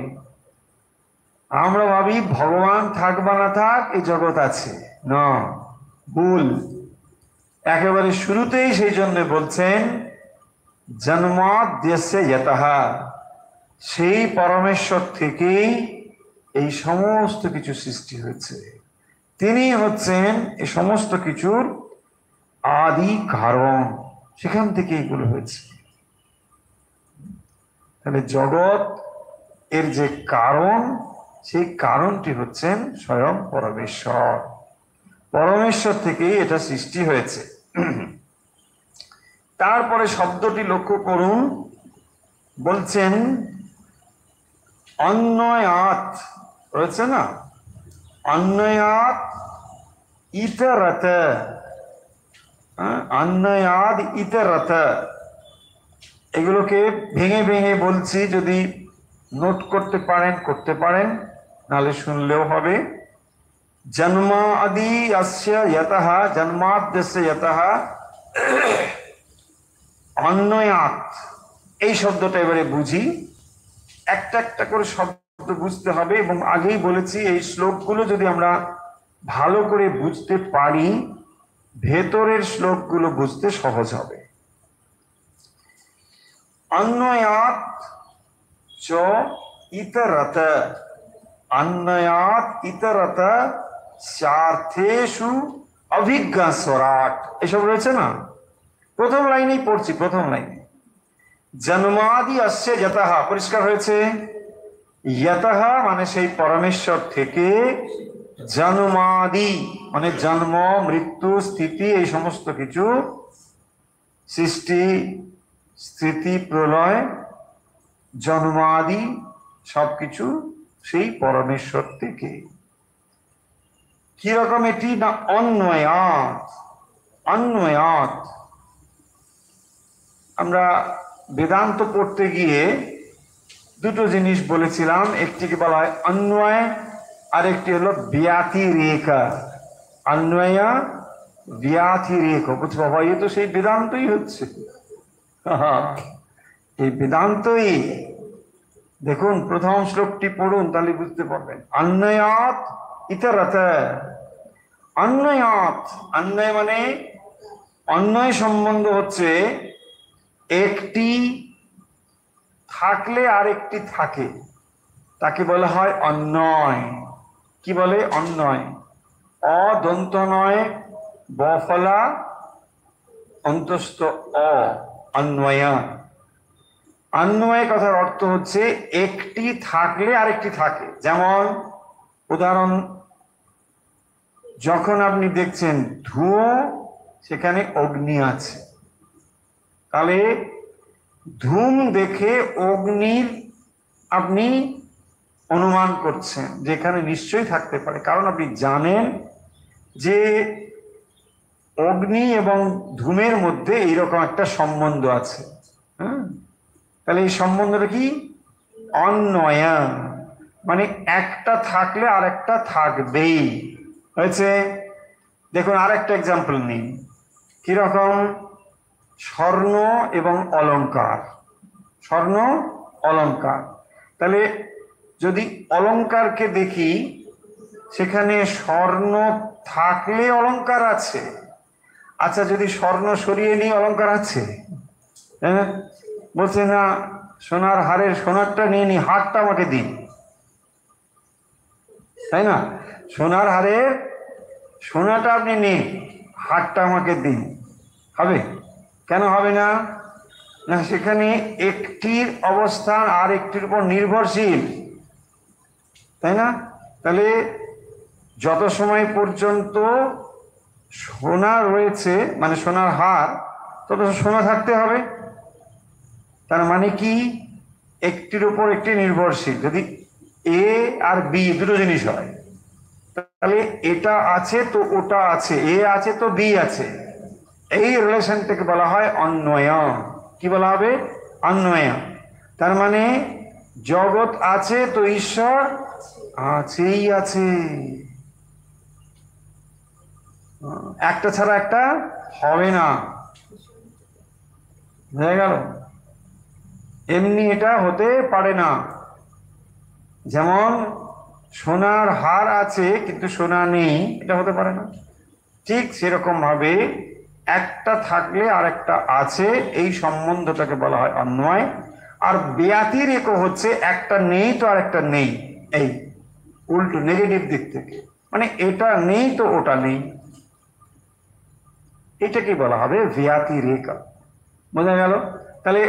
আমরা ভাবি ভগবান থাক বা না থাক এই জগৎ আছে, না, ভুল। একেবারে শুরুতেই সেই জন্য বলছেন জন্মাদ্যস্য যতঃ, সেই পরমেশ্বর থেকেই এই সমস্ত কিছু সৃষ্টি হয়েছে। তিনি হচ্ছেন এই সমস্ত কিছুর আদি কারণ, সেখান থেকে এগুলো হয়েছে। তাহলে জগৎ এর যে কারণ, সেই কারণটি হচ্ছেন স্বয়ং পরমেশ্বর। পরমেশ্বর থেকেই এটা সৃষ্টি হয়েছে। তারপরে শব্দটি লক্ষ্য করুন, বলছেন অন্বয়াত রয়েছে না, অন্বয়াত ইতরত, অন্বয়াদ ইতরত, এগুলোকে ভেঙে ভেঙে বলছি, যদি নোট করতে পারেন করতে পারেন, নাহলে শুনলেও হবে। জন্মাদি অস্য যতঃ, জন্মাদ্যস্য যতঃ অন্বয়াত, এই শব্দটা এবারে বুঝি। একটা একটা করে শব্দ বুঝতে হবে, এবং আগেই বলেছি এই শ্লোকগুলো যদি আমরা ভালো করে বুঝতে পারি, ভেতরের শ্লোকগুলো বুঝতে সহজ হবে। অন্বয়াত চ ইতরত, অন্বয়াত ইতরত স্বার্থেষু অভিজ্ঞ স্বরাট, এসব রয়েছে না। প্রথম লাইনেই পড়ছি, প্রথম লাইনে জন্মাদি অস্য যতঃ, পরিষ্কার হয়েছে। যতঃ মানে সেই পরমেশ্বর থেকে, জন্মাদি মানে জন্ম মৃত্যু স্থিতি এই সমস্ত কিছু, সৃষ্টি স্থিতি প্রলয় জন্মাদি সবকিছু সেই পরমেশ্বর থেকে। কিরকম এটি না, অন্বয়াত, অন্বয়াত। আমরা বেদান্ত পড়তে গিয়ে দুটো জিনিস বলেছিলাম, একটিকে বলা হয় অন্বয়, আর একটি হলো ব্যতিরেকা। অন্বয় ব্যতিরেক, বুঝ বাবা, এ তো সেই বেদান্তই হচ্ছে। এই বেদান্তই। দেখুন প্রথম শ্লোকটি পড়ুন, তাহলে বুঝতে পারবেন। অন্বয়াত ইতরত, অন্বয়াত, অন্বয় মানে অন্বয় সম্বন্ধ হচ্ছে একটি থাকলে আর একটি থাকে, তাকে বলা হয় অন্বয়। কি বলে? অন্বয়। অদন্ত নয়, বফলা অন্তস্থ অ, অন্বয়। অন্বয় কথার অর্থ হচ্ছে একটি থাকলে আরেকটি থাকে। যেমন উদাহরণ, যখন আপনি দেখছেন ধুয়ো, সেখানে অগ্নি আছে, তাহলে ধূম দেখে অগ্নির আপনি অনুমান করছেন যেখানে নিশ্চয়ই থাকতে পারে, কারণ আপনি জানেন যে অগ্নি এবং ধূমের মধ্যে এইরকম একটা সম্বন্ধ আছে। হ্যাঁ, তাহলে এই সম্বন্ধটা কি? অন্বয়, মানে একটা থাকলে আর একটা থাকবেই। হয়েছে? দেখুন আর একটা এক্সাম্পল নিন। কিরকম? স্বর্ণ এবং অলংকার, স্বর্ণ অলংকার। তাহলে যদি অলংকারকে দেখি, সেখানে স্বর্ণ থাকলে অলংকার আছে। আচ্ছা, যদি স্বর্ণ সরিয়ে নিয়ে অলংকার আছে? হ্যাঁ, বলছে না সোনার হারের সোনারটা নিয়ে নি, হারটা আমাকে দিন, তাই না? সোনার হারের সোনাটা আপনি নিন, হারটা আমাকে দিন, হবে? কেন হবে না? না, সেখানে একটির অবস্থান আর একটির উপর নির্ভরশীল, তাই না? তাহলে যত সময় পর্যন্ত সোনা রয়েছে, মানে সোনার হার, তত সোনা থাকতে হবে। তার মানে কি? একটির উপর একটি নির্ভরশীল। যদি এ আর বি দুটো জিনিস হয়, তাহলে এটা আছে তো ওটা আছে, এ আছে তো বি আছে। এই রিলেশনটাকে বলা হয় অন্বয়। কি বলা হবে? অন্বয়। তার মানে জগৎ আছে তো ঈশ্বর আছেই আছে, একটা ছাড়া একটা হবে না, বুঝা গেল? এমনি এটা হতে পারে না। যেমন সোনার হার আছে কিন্তু সোনা নেই, এটা হতে পারে না। ঠিক সেরকম ভাবে একটা থাকলে আর একটা আছে, এই সম্বন্ধটাকে বলা হয় অন্বয়। আর ব্যতিরেক হচ্ছে একটা নেই তো আর একটা নেই, এই উল্টো নেগেটিভ দিক থেকে, মানে এটা নেই তো ওটা নেই, এটাকে বলা হবে ব্যতিরেক। বোঝা গেল? তাহলে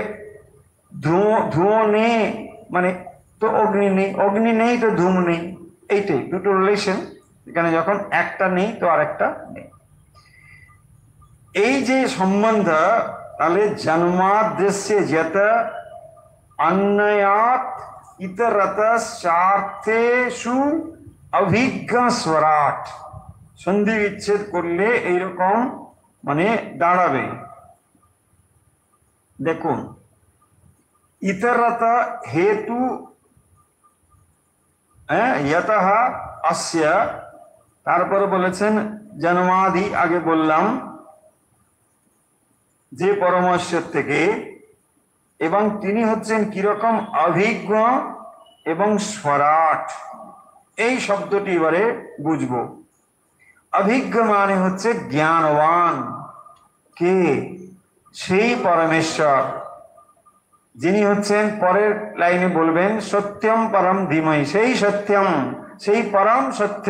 ধুঁয়ো ধুঁয়ো নেই মানে তো অগ্নি নেই, অগ্নি নেই তো ধূম নেই, এইটাই দুটো রিলেশন। এখানে যখন একটা নেই তো আর একটা নেই, এই যে সম্বন্ধ, তাহলে জন্মাদ্যস্য যত অন্যায়াত ইতরত স্বার্থেষু অভিজ্ঞ স্বরাট, সন্ধি বিচ্ছেদ করলে এইরকম মানে দাঁড়াবে। দেখুন, ইতরত হেতু यतः अस्य, তারপরে বলেছেন জন্মাদি, আগে বললাম যে পরমেশ্বর থেকে, এবং তিনি হচ্ছেন কিরকম অভিজ্ঞ এবং স্বরাট। এই শব্দটি এবারে বুঝবো। অভিজ্ঞ মানে হচ্ছে জ্ঞানবান, কে? সেই পরমেশ্বর, যিনি হচ্ছেন পরের লাইনে বলবেন সত্যম পরম ধীমহি, সেই সত্যম, সেই পরম সত্য,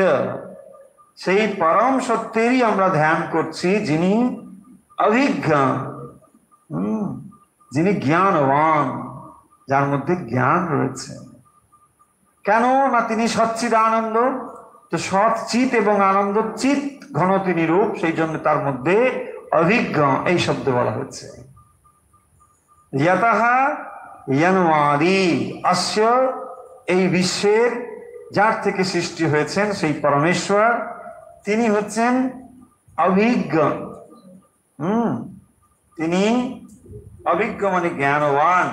সেই পরম সত্যেরই আমরা ধ্যান করছি, যিনি অভিজ্ঞ, যিনি জ্ঞানবান, যার মধ্যে জ্ঞান রয়েছে। কেন না তিনি সচ্চিদ আনন্দ, তো সৎ চিত এবং আনন্দ চিত ঘন তিনি রূপ, সেই জন্য তার মধ্যে অভিজ্ঞ এই শব্দ বলা হচ্ছে। यतः यन्मादि अस्य, এই বিশ্বের যার থেকে সৃষ্টি হয়েছেন সেই পরমেশ্বর, তিনি হচ্ছেন অভিজ্ঞ। তিনি অভিজ্ঞ মানে জ্ঞানবান।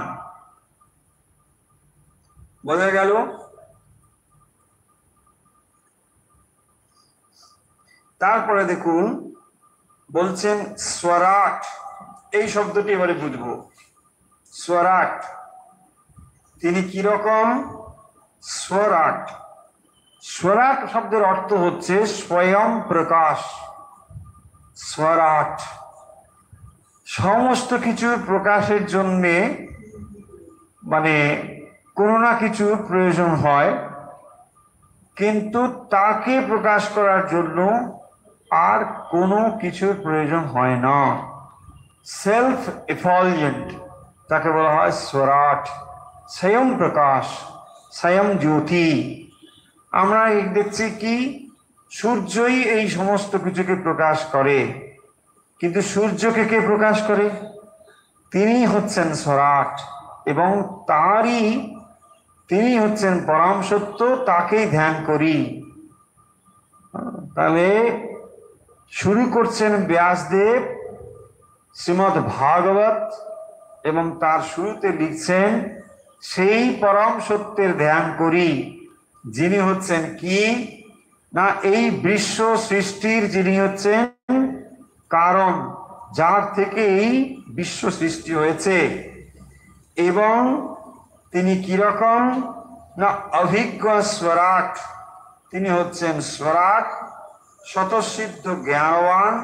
বোঝা গেল? তারপরে দেখুন বলছেন স্বরাট, এই শব্দটি এবারে বুঝবো। স্বরাট, তিনি কিরকম? স্বরাট, স্বরাট শব্দের অর্থ হচ্ছে স্বয়ং প্রকাশ। স্বরাট, সমস্ত কিছুর প্রকাশের জন্যে মানে কোনো না কিছুর প্রয়োজন হয়, কিন্তু তাকে প্রকাশ করার জন্য আর কোনো কিছুর প্রয়োজন হয় না। সেলফ এফলজেন্ট, তাকে বলা হয় স্বরাট, স্বয়ং প্রকাশ, স্বয়ং জ্যোতি। আমরা দেখছি কি সূর্যই এই সমস্ত কিছুকে প্রকাশ করে, কিন্তু সূর্যকে কে প্রকাশ করে? তিনি হচ্ছেন স্বরাট, এবং তারই তিনি হচ্ছেন পরম সত্য, তাকেই ধ্যান করি। তাহলে শুরু করছেন ব্যাসদেব শ্রীমদ্ ভাগবত, এবং তার শুরুতে লিখছেন সেই পরম সত্যের ধ্যান করি, যিনি হচ্ছেন কি না এই বিশ্ব সৃষ্টির, যিনি হচ্ছেন কারণ, যার থেকে এই বিশ্ব সৃষ্টি হয়েছে। এবং তিনি কিরকম না অভিজ্ঞ স্বরাট, তিনি হচ্ছেন স্বরাট, স্বতঃসিদ্ধ জ্ঞানবান।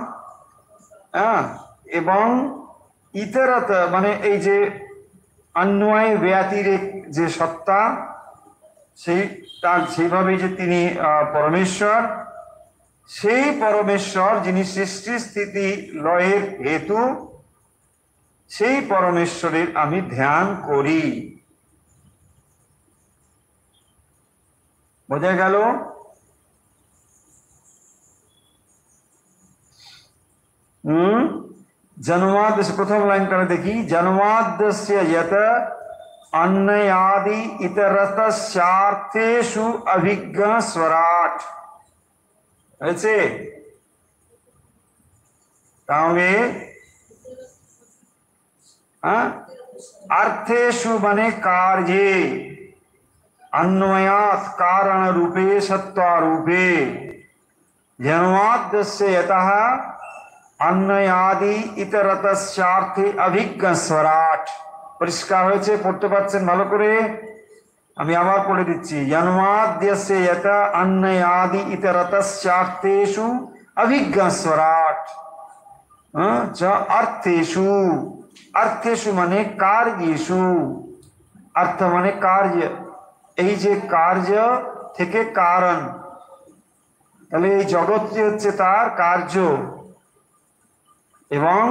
এবং ইতরত মানে এই যে অন্বয় ব্যতিরেক যে সত্তা, সেই তার সেইভাবে যে তিনি পরমেশ্বর, সেই পরমেশ্বর যিনি সৃষ্টি স্থিতি লয়ের হেতু, সেই পরমেশ্বরের আমি ধ্যান করি। বোঝা গেল? জন্মাদ্য, প্রথম লাইন করে দেখি, জন্মাদ্যস্য যত অন্যায়াদি ইতরত স্বার্থেষু অভিজ্ঞ স্বরাট। হয়েছে? তাহলে অর্থেষু মানে কার্যে, अन्वयात् कारण रूपे सत्वारूपे जन्माद्यस्य यतः अन्वयादि इतरतस्यार्थे अभिज्ञ स्वराट। পরিষ্কার হয়েছে? পড়তে পারছেন ভালো করে? আমি আবার পড়ে দিচ্ছি। জন্মাদ্যস্য यत अन्वयादि इतरतस्यार्थेषु अभिज्ञ स्वराट च अर्थेषु। अर्थेषु মানে কার্যেষু। अर्थ মানে কার্য। এই যে কার্য থেকে কারণ, তাহলে এই জগৎটি হচ্ছে তার কার্য এবং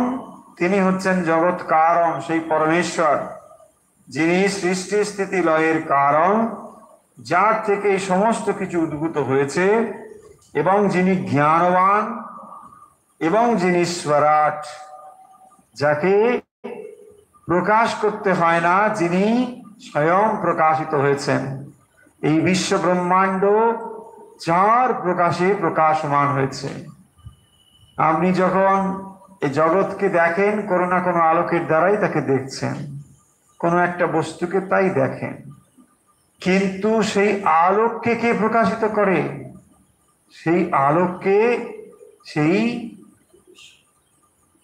তিনি হচ্ছেন জগৎ কারণ, সেই পরমেশ্বর যিনি সৃষ্টি স্থিতি লয়ের কারণ, যার থেকে এই সমস্ত কিছু উদ্ভূত হয়েছে এবং যিনি জ্ঞানবান এবং যিনি স্বরাট, যাকে প্রকাশ করতে হয় না, যিনি স্বয়ং প্রকাশিত হয়েছেন। এই বিশ্ব ব্রহ্মাণ্ড যার প্রকাশে প্রকাশমান হয়েছে। আপনি যখন এই জগৎকে দেখেন, কোনো না কোনো আলোকের দ্বারাই তাকে দেখছেন, কোনো একটা বস্তুকে তাই দেখেন, কিন্তু সেই আলোককে কে প্রকাশিত করে? সেই আলোককে সেই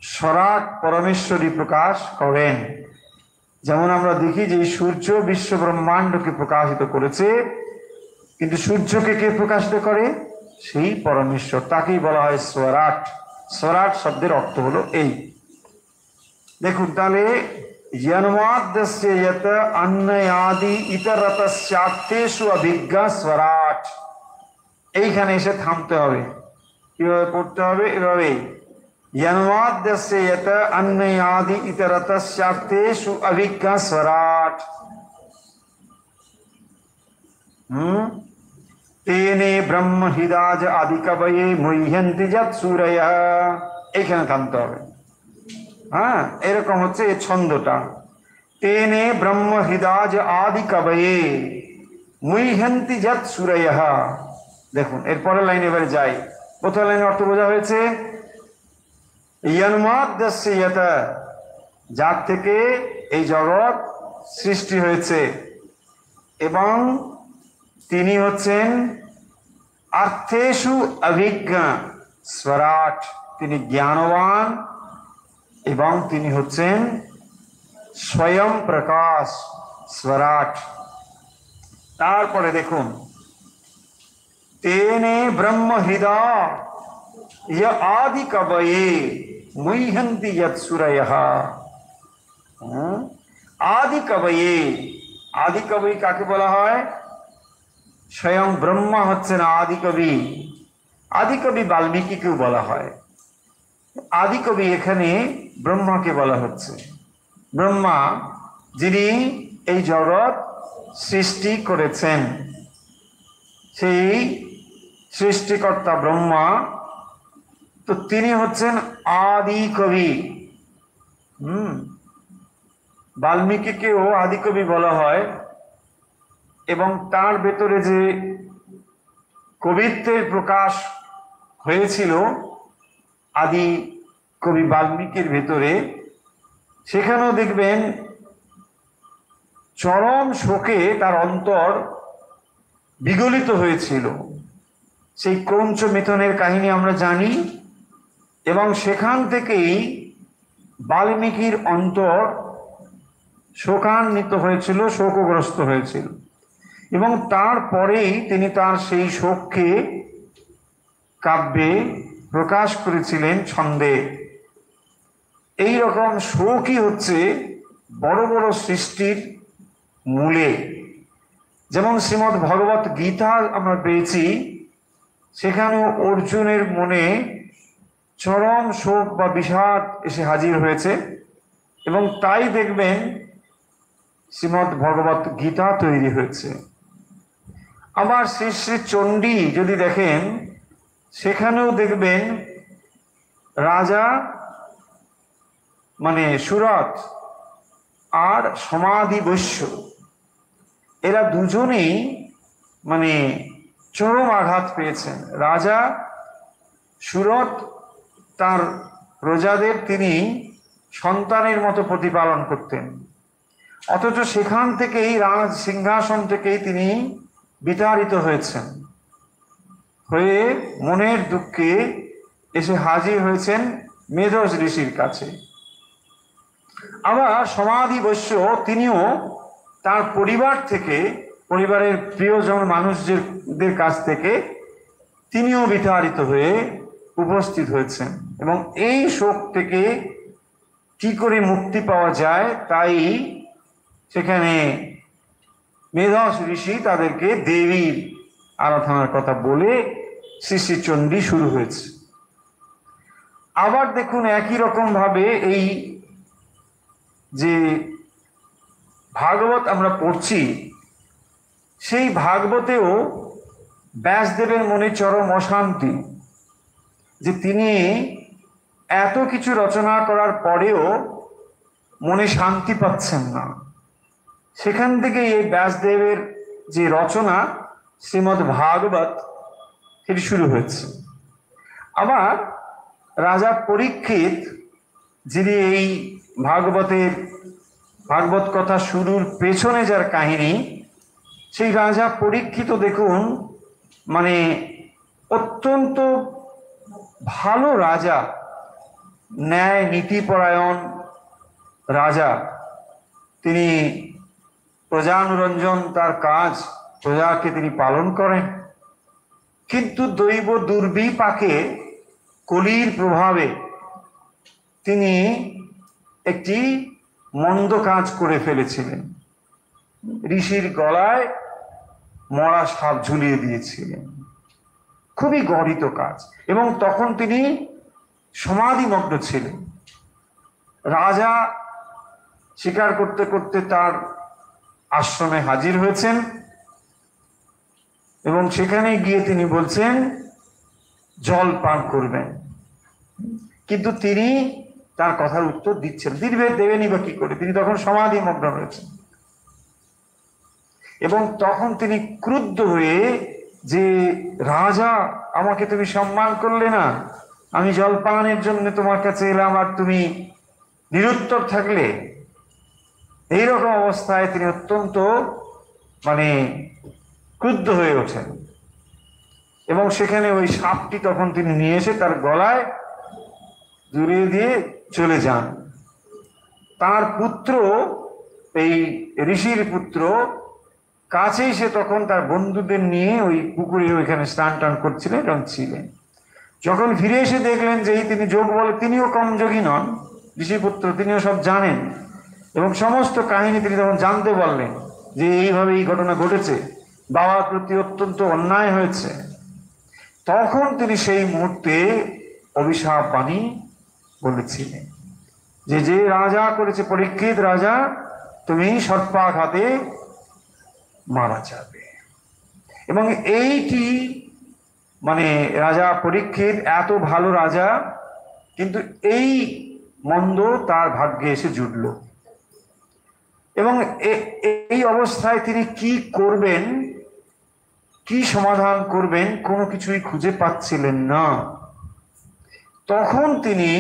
স্বরাট পরমেশ্বরী প্রকাশ করেন। যেমন আমরা দেখি যে সূর্য বিশ্ব ব্রহ্মাণ্ডকে প্রকাশিত করেছে, কিন্তু সূর্যকে কে প্রকাশিত করে? সেই পরমেশ্বর, তাকেই বলা হয় স্বরাট। স্বরাট শব্দের অর্থ হলো এই। দেখুন তাহলে জন্মাদ্যস্য যত अन्वयादि इतरतस्यार्थेषु अभिज्ञ स्वराट, এইখানে এসে থামতে হবে। কিভাবে পড়তে হবে? এভাবে, জন্মাদ্যস্য যত अन्वयादि इतरतस्यार्थेषु अभिज्ञ स्वराट तेने ब्रह्म हृदाज आदि कवये मुह्यन्ति यत् सूरयः। এইখানে থামতে হবে। হ্যাঁ, এরকম হচ্ছে এই ছন্দটা। তেনে ব্রহ্ম হৃদাজ আদি কবয়ে মুহ্যন্তি যৎ সূরয়ঃ। দেখুন এরপরের লাইনে এবারে যাই। প্রথম লাইনে অর্থ বোঝা হয়েছে। জন্মাদ্যস্য যত, যার থেকে এই জগৎ সৃষ্টি হয়েছে, এবং তিনি হচ্ছেন অর্থেষু অভিজ্ঞ স্বরাট, তিনি জ্ঞানবান এবং তিনি হচ্ছেন স্বয়ং প্রকাশ স্বরাট। তারপরে দেখুন, তেনে ব্রহ্ম হৃদয় আদি কবয়ে মুহ্যন্তি যৎ সূরয়ঃ। আদি কবয়ে, আদি কবি কাকে বলা হয়? স্বয়ং ব্রহ্মা হচ্ছেন আদি কবি। আদি কবি বাল্মীকিকেও বলা হয়। আদি কবি এখানে ব্রহ্মাকে বলা হচ্ছে। ব্রহ্মা যিনি এই জগৎ সৃষ্টি করেছেন, সেই সৃষ্টিকর্তা ব্রহ্মা, তো তিনি হচ্ছেন আদি কবি। বাল্মীকিকেও আদি কবি বলা হয়, এবং তার ভেতরে যে কবিত্বের প্রকাশ হয়েছিল আদি কবি বাল্মীকির ভেতরে, সেখানেও দেখবেন চরম শোকে তার অন্তর বিগলিত হয়েছিল। সেই ক্রৌঞ্চ মিথনের কাহিনী আমরা জানি, এবং সেখান থেকেই বাল্মীকির অন্তর শোকান্বিত হয়েছিল, শোকগ্রস্ত হয়েছিল, এবং তারপরেই তিনি তার সেই শোককে কাব্যে প্রকাশ করেছিলেন ছন্দে। এই রকম শোকই হচ্ছে বড় বড় সৃষ্টির মূলে। যেমন শ্রীমদ্ ভগবত গীতা আমরা পেয়েছি, সেখানেও অর্জুনের মনে চরম শোক বা বিষাদ এসে হাজির হয়েছে, এবং তাই দেখবেন শ্রীমদ্ ভগবত গীতা তৈরি হয়েছে। আবার শ্রী শ্রী চণ্ডী যদি দেখেন, সেখানেও দেখবেন রাজা মানে সুরত আর সমাধি বৈশ্য, এরা দুজনেই মানে চরম আঘাত পেয়েছেন। রাজা সুরত তার প্রজাদের তিনি সন্তানের মতো প্রতিপালন করতেন, অথচ সেখান থেকেই রাজ সিংহাসন থেকেই তিনি বিতাড়িত হয়েছেন, হয়ে মনের দুঃখে এসে হাজির হয়েছেন মেধস ঋষির কাছে। আবার সমাধি বৈশ্য তিনিও তার পরিবার থেকে, পরিবারের প্রিয়জন মানুষদের কাছ থেকে তিনিও বিতাড়িত হয়ে উপস্থিত হয়েছেন। এবং এই শোক থেকে কি করে মুক্তি পাওয়া যায়, তাই সেখানে মেধস ঋষি তাদেরকে দেবীর আরাধনার কথা বলে শ্রী শ্রী চণ্ডী শুরু হয়েছে। আবার দেখুন একই রকম ভাবে এই যে ভাগবত আমরা পড়ছি, সেই ভাগবতেও ব্যাসদেবের মনে চরম অশান্তি যে তিনি এত কিছু রচনা করার পরেও মনে শান্তি পাচ্ছেন না। সেখান থেকে এই ব্যাসদেবের যে রচনা শ্রীমদ্ ভাগবত সেটি শুরু হয়েছে। আবার রাজা পরীক্ষিত, যিনি এই ভাগবত কথা শুরুর পেছনে যার কাহিনী, সেই রাজা পরীক্ষিত দেখুন মানে অত্যন্ত ভালো রাজা, ন্যায় নীতিপরায়ণ রাজা। তিনি প্রজানুরঞ্জন তার কাজ, প্রজাকে তিনি পালন করেন, কিন্তু দৈব দুর্বিপাকে কলির প্রভাবে তিনি একটি মন্দ কাজ করে ফেলেছিলেন। ঋষির গলায় মরা সাপ ঝুলিয়ে দিয়েছিলেন, খুবই গর্হিত কাজ। এবং তখন তিনি সমাধিমগ্ন ছিলেন। রাজা স্বীকার করতে করতে তার আশ্রমে হাজির হয়েছেন এবং সেখানে গিয়ে তিনি বলছেন জল পান করবেন, কিন্তু তিনি তার কথার উত্তর দিচ্ছেন, দেবেনি বা কি করে, তিনি তখন সমাধিমগ্ন রয়েছেন। এবং তখন তিনি ক্রুদ্ধ হয়ে যে রাজা, আমাকে তুমি সম্মান করলে না, আমি জল পানের জন্য তোমার কাছে এলাম আর তুমি নিরুত্তর থাকলে। এইরকম অবস্থায় তিনি অত্যন্ত মানে ক্রুদ্ধ হয়ে ওঠেন এবং সেখানে ওই সাপটি তখন তিনি নিয়ে এসে তার গলায় জড়িয়ে দিয়ে চলে যান। তার পুত্র, এই ঋষির পুত্র কাছেই, সে তখন তার বন্ধুদের নিয়ে ওই পুকুরে ওইখানে স্নান টান করছিলেন এবং ছিলেন। যখন ফিরে এসে দেখলেন যে তিনি যোগ বলে, তিনিও কম যোগী নন, ঋষিপুত্র, তিনিও সব জানেন এবং সমস্ত কাহিনী তিনি তখন জানতে পারলেন যে এইভাবে এই ঘটনা ঘটেছে, বাবার প্রতি অত্যন্ত অন্যায় হয়েছে। তখন তিনি সেই মুহূর্তে অভিশাপ বাণী বলেছিলেন যে যে রাজা করেছে, পরীক্ষিত রাজা, তুমি সর্পাঘাতে মারা যাবে। এবং এইটি মানে রাজা পরীক্ষিত এত ভালো রাজা, কিন্তু এই মন্দ তার ভাগ্যে এসে জুটল। এবং এই অবস্থায় তিনি কি করবেন, কি সমাধান করবেন, কোনো কিছুই খুঁজে পাচ্ছিলেন না। তখন তিনি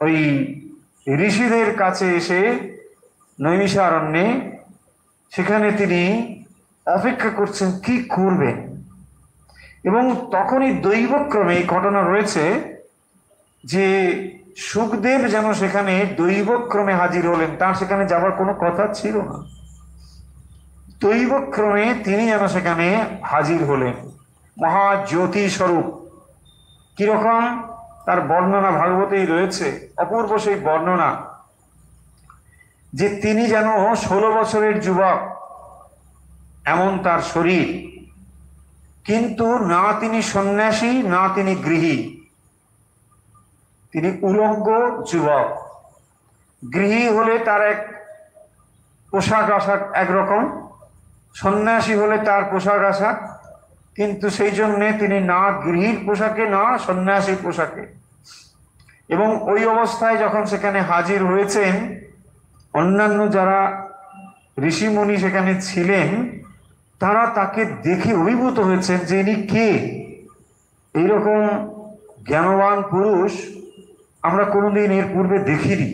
ওই ঋষিদের কাছে এসে নৈমিষারণ্যে, সেখানে তিনি অপেক্ষা করছেন কি করবেন। এবং তখনই দৈবক্রমে এই ঘটনা রয়েছে যে সুখদেব যেন সেখানে দৈবক্রমে হাজির হলেন, তার সেখানে যাবার কোনো কথা ছিল না। দৈবক্রমে তিনি যেন সেখানে হাজির হলেন, মহাজ্যোতি স্বরূপ। কিরকম তার বর্ণনা ভাগবতেই রয়েছে, অপূর্ব সেই বর্ণনা যে তিনি যেন 16 বছরের যুবক এমন তার শরীর, কিন্তু না তিনি সন্ন্যাসী না তিনি গৃহী, তিনি উলঙ্গ যুবক। গৃহী হলে তার এক পোশাক আশাক একরকম, সন্ন্যাসী হলে তার পোশাক আশাক, কিন্তু সেই জন্যে তিনি না গৃহীর পোশাকে না সন্ন্যাসীর পোশাকে। এবং ওই অবস্থায় যখন সেখানে হাজির হয়েছেন, অন্যান্য যারা ঋষিমুনি সেখানে ছিলেন তারা তাকে দেখে অভিভূত হয়েছেন যে ইনি কে, এইরকম জ্ঞানবান পুরুষ আমরা কোনোদিন এর পূর্বে দেখিনি।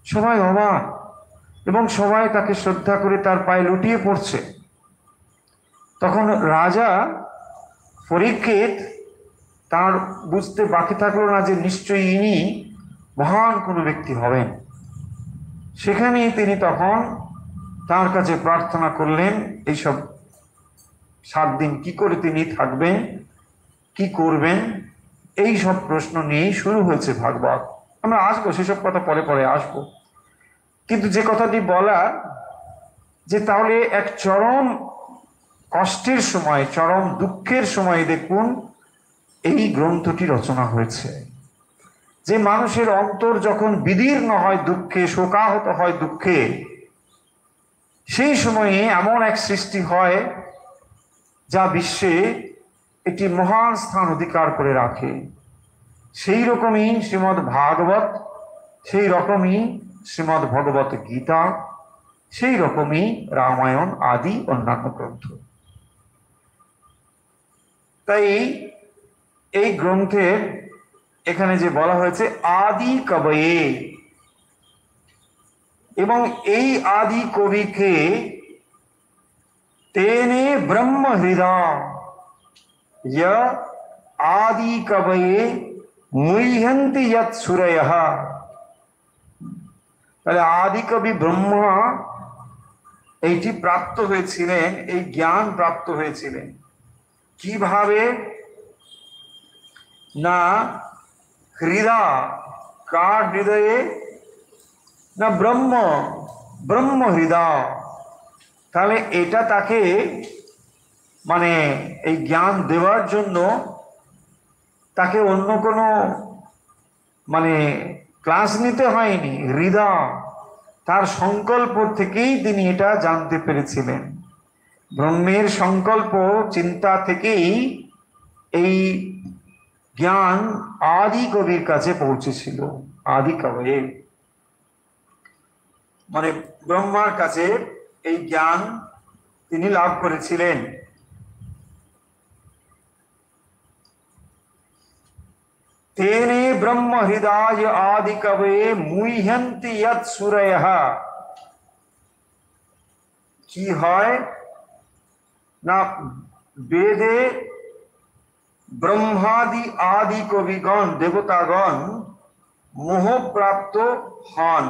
সবাই অবাক, এবং সবাই তাকে শ্রদ্ধা করে তার পায়ে লুটিয়ে পড়ছে। তখন রাজা পরীক্ষিত তার বুঝতে বাকি থাকলো না যে নিশ্চয়ই ইনি মহান কোনো ব্যক্তি হবেন। সেখানেই তিনি তখন তার কাছে প্রার্থনা করলেন এইসব 7 দিন কি করে তিনি থাকবেন, কি করবেন, এই সব প্রশ্ন নিয়েই শুরু হয়েছে ভাগবত। আমরা আসবো সেসব কথা পরে পরে আসবো, কিন্তু যে কথাটি বলা যে তাহলে এক চরম কষ্টের সময়, চরম দুঃখের সময় দেখুন এই গ্রন্থটি রচনা হয়েছে। যে মানুষের অন্তর যখন বিদীর্ণ হয় দুঃখে, শোকাহত হয় দুঃখে, সেই সময়ে এমন এক সৃষ্টি হয় যা বিশ্বে একটি মহান স্থান অধিকার করে রাখে। সেই রকমই শ্রীমদ্ ভাগবত, সেই রকমই শ্রীমদ্ ভগবত গীতা, সেই রকমই রামায়ণ আদি অন্যান্য গ্রন্থ। তাই এই গ্রন্থের এখানে যে বলা হয়েছে আদি কবয়ে, এবং এই আদি কবিকে তেনে ব্রহ্ম হৃদয় আদি কবয়ে মুহ্যন্তি যৎ সুরয়ঃ। তাহলে আদি কবি ব্রহ্মা এইটি প্রাপ্ত হয়েছিলেন, এই জ্ঞান প্রাপ্ত হয়েছিলেন কিভাবে না হৃদয়, কার হৃদয়ে না ব্রহ্ম হৃদয়। তাহলে এটা তাকে মানে এই জ্ঞান দেওয়ার জন্য তাকে অন্য কোনো মানে ক্লাস নিতে হয়নি। হৃদয় তার সংকল্প থেকেই তিনি এটা জানতে পেরেছিলেন। ব্রহ্মের সংকল্প চিন্তা থেকেই এই জ্ঞান আদি কবির কাছে পৌঁছেছিল। আদি কবি মানে ব্রহ্মার কাছে এই জ্ঞান তিনি লাভ করেছিলেন। তেনে ব্রহ্ম হৃদয় আদি কবয়ে মুহ্যন্তি যৎ সুরয়ঃ। কি হয় না বেদে ব্রহ্মাদি আদি কবিগণ, দেবতাগণ মোহপ্রাপ্ত হন।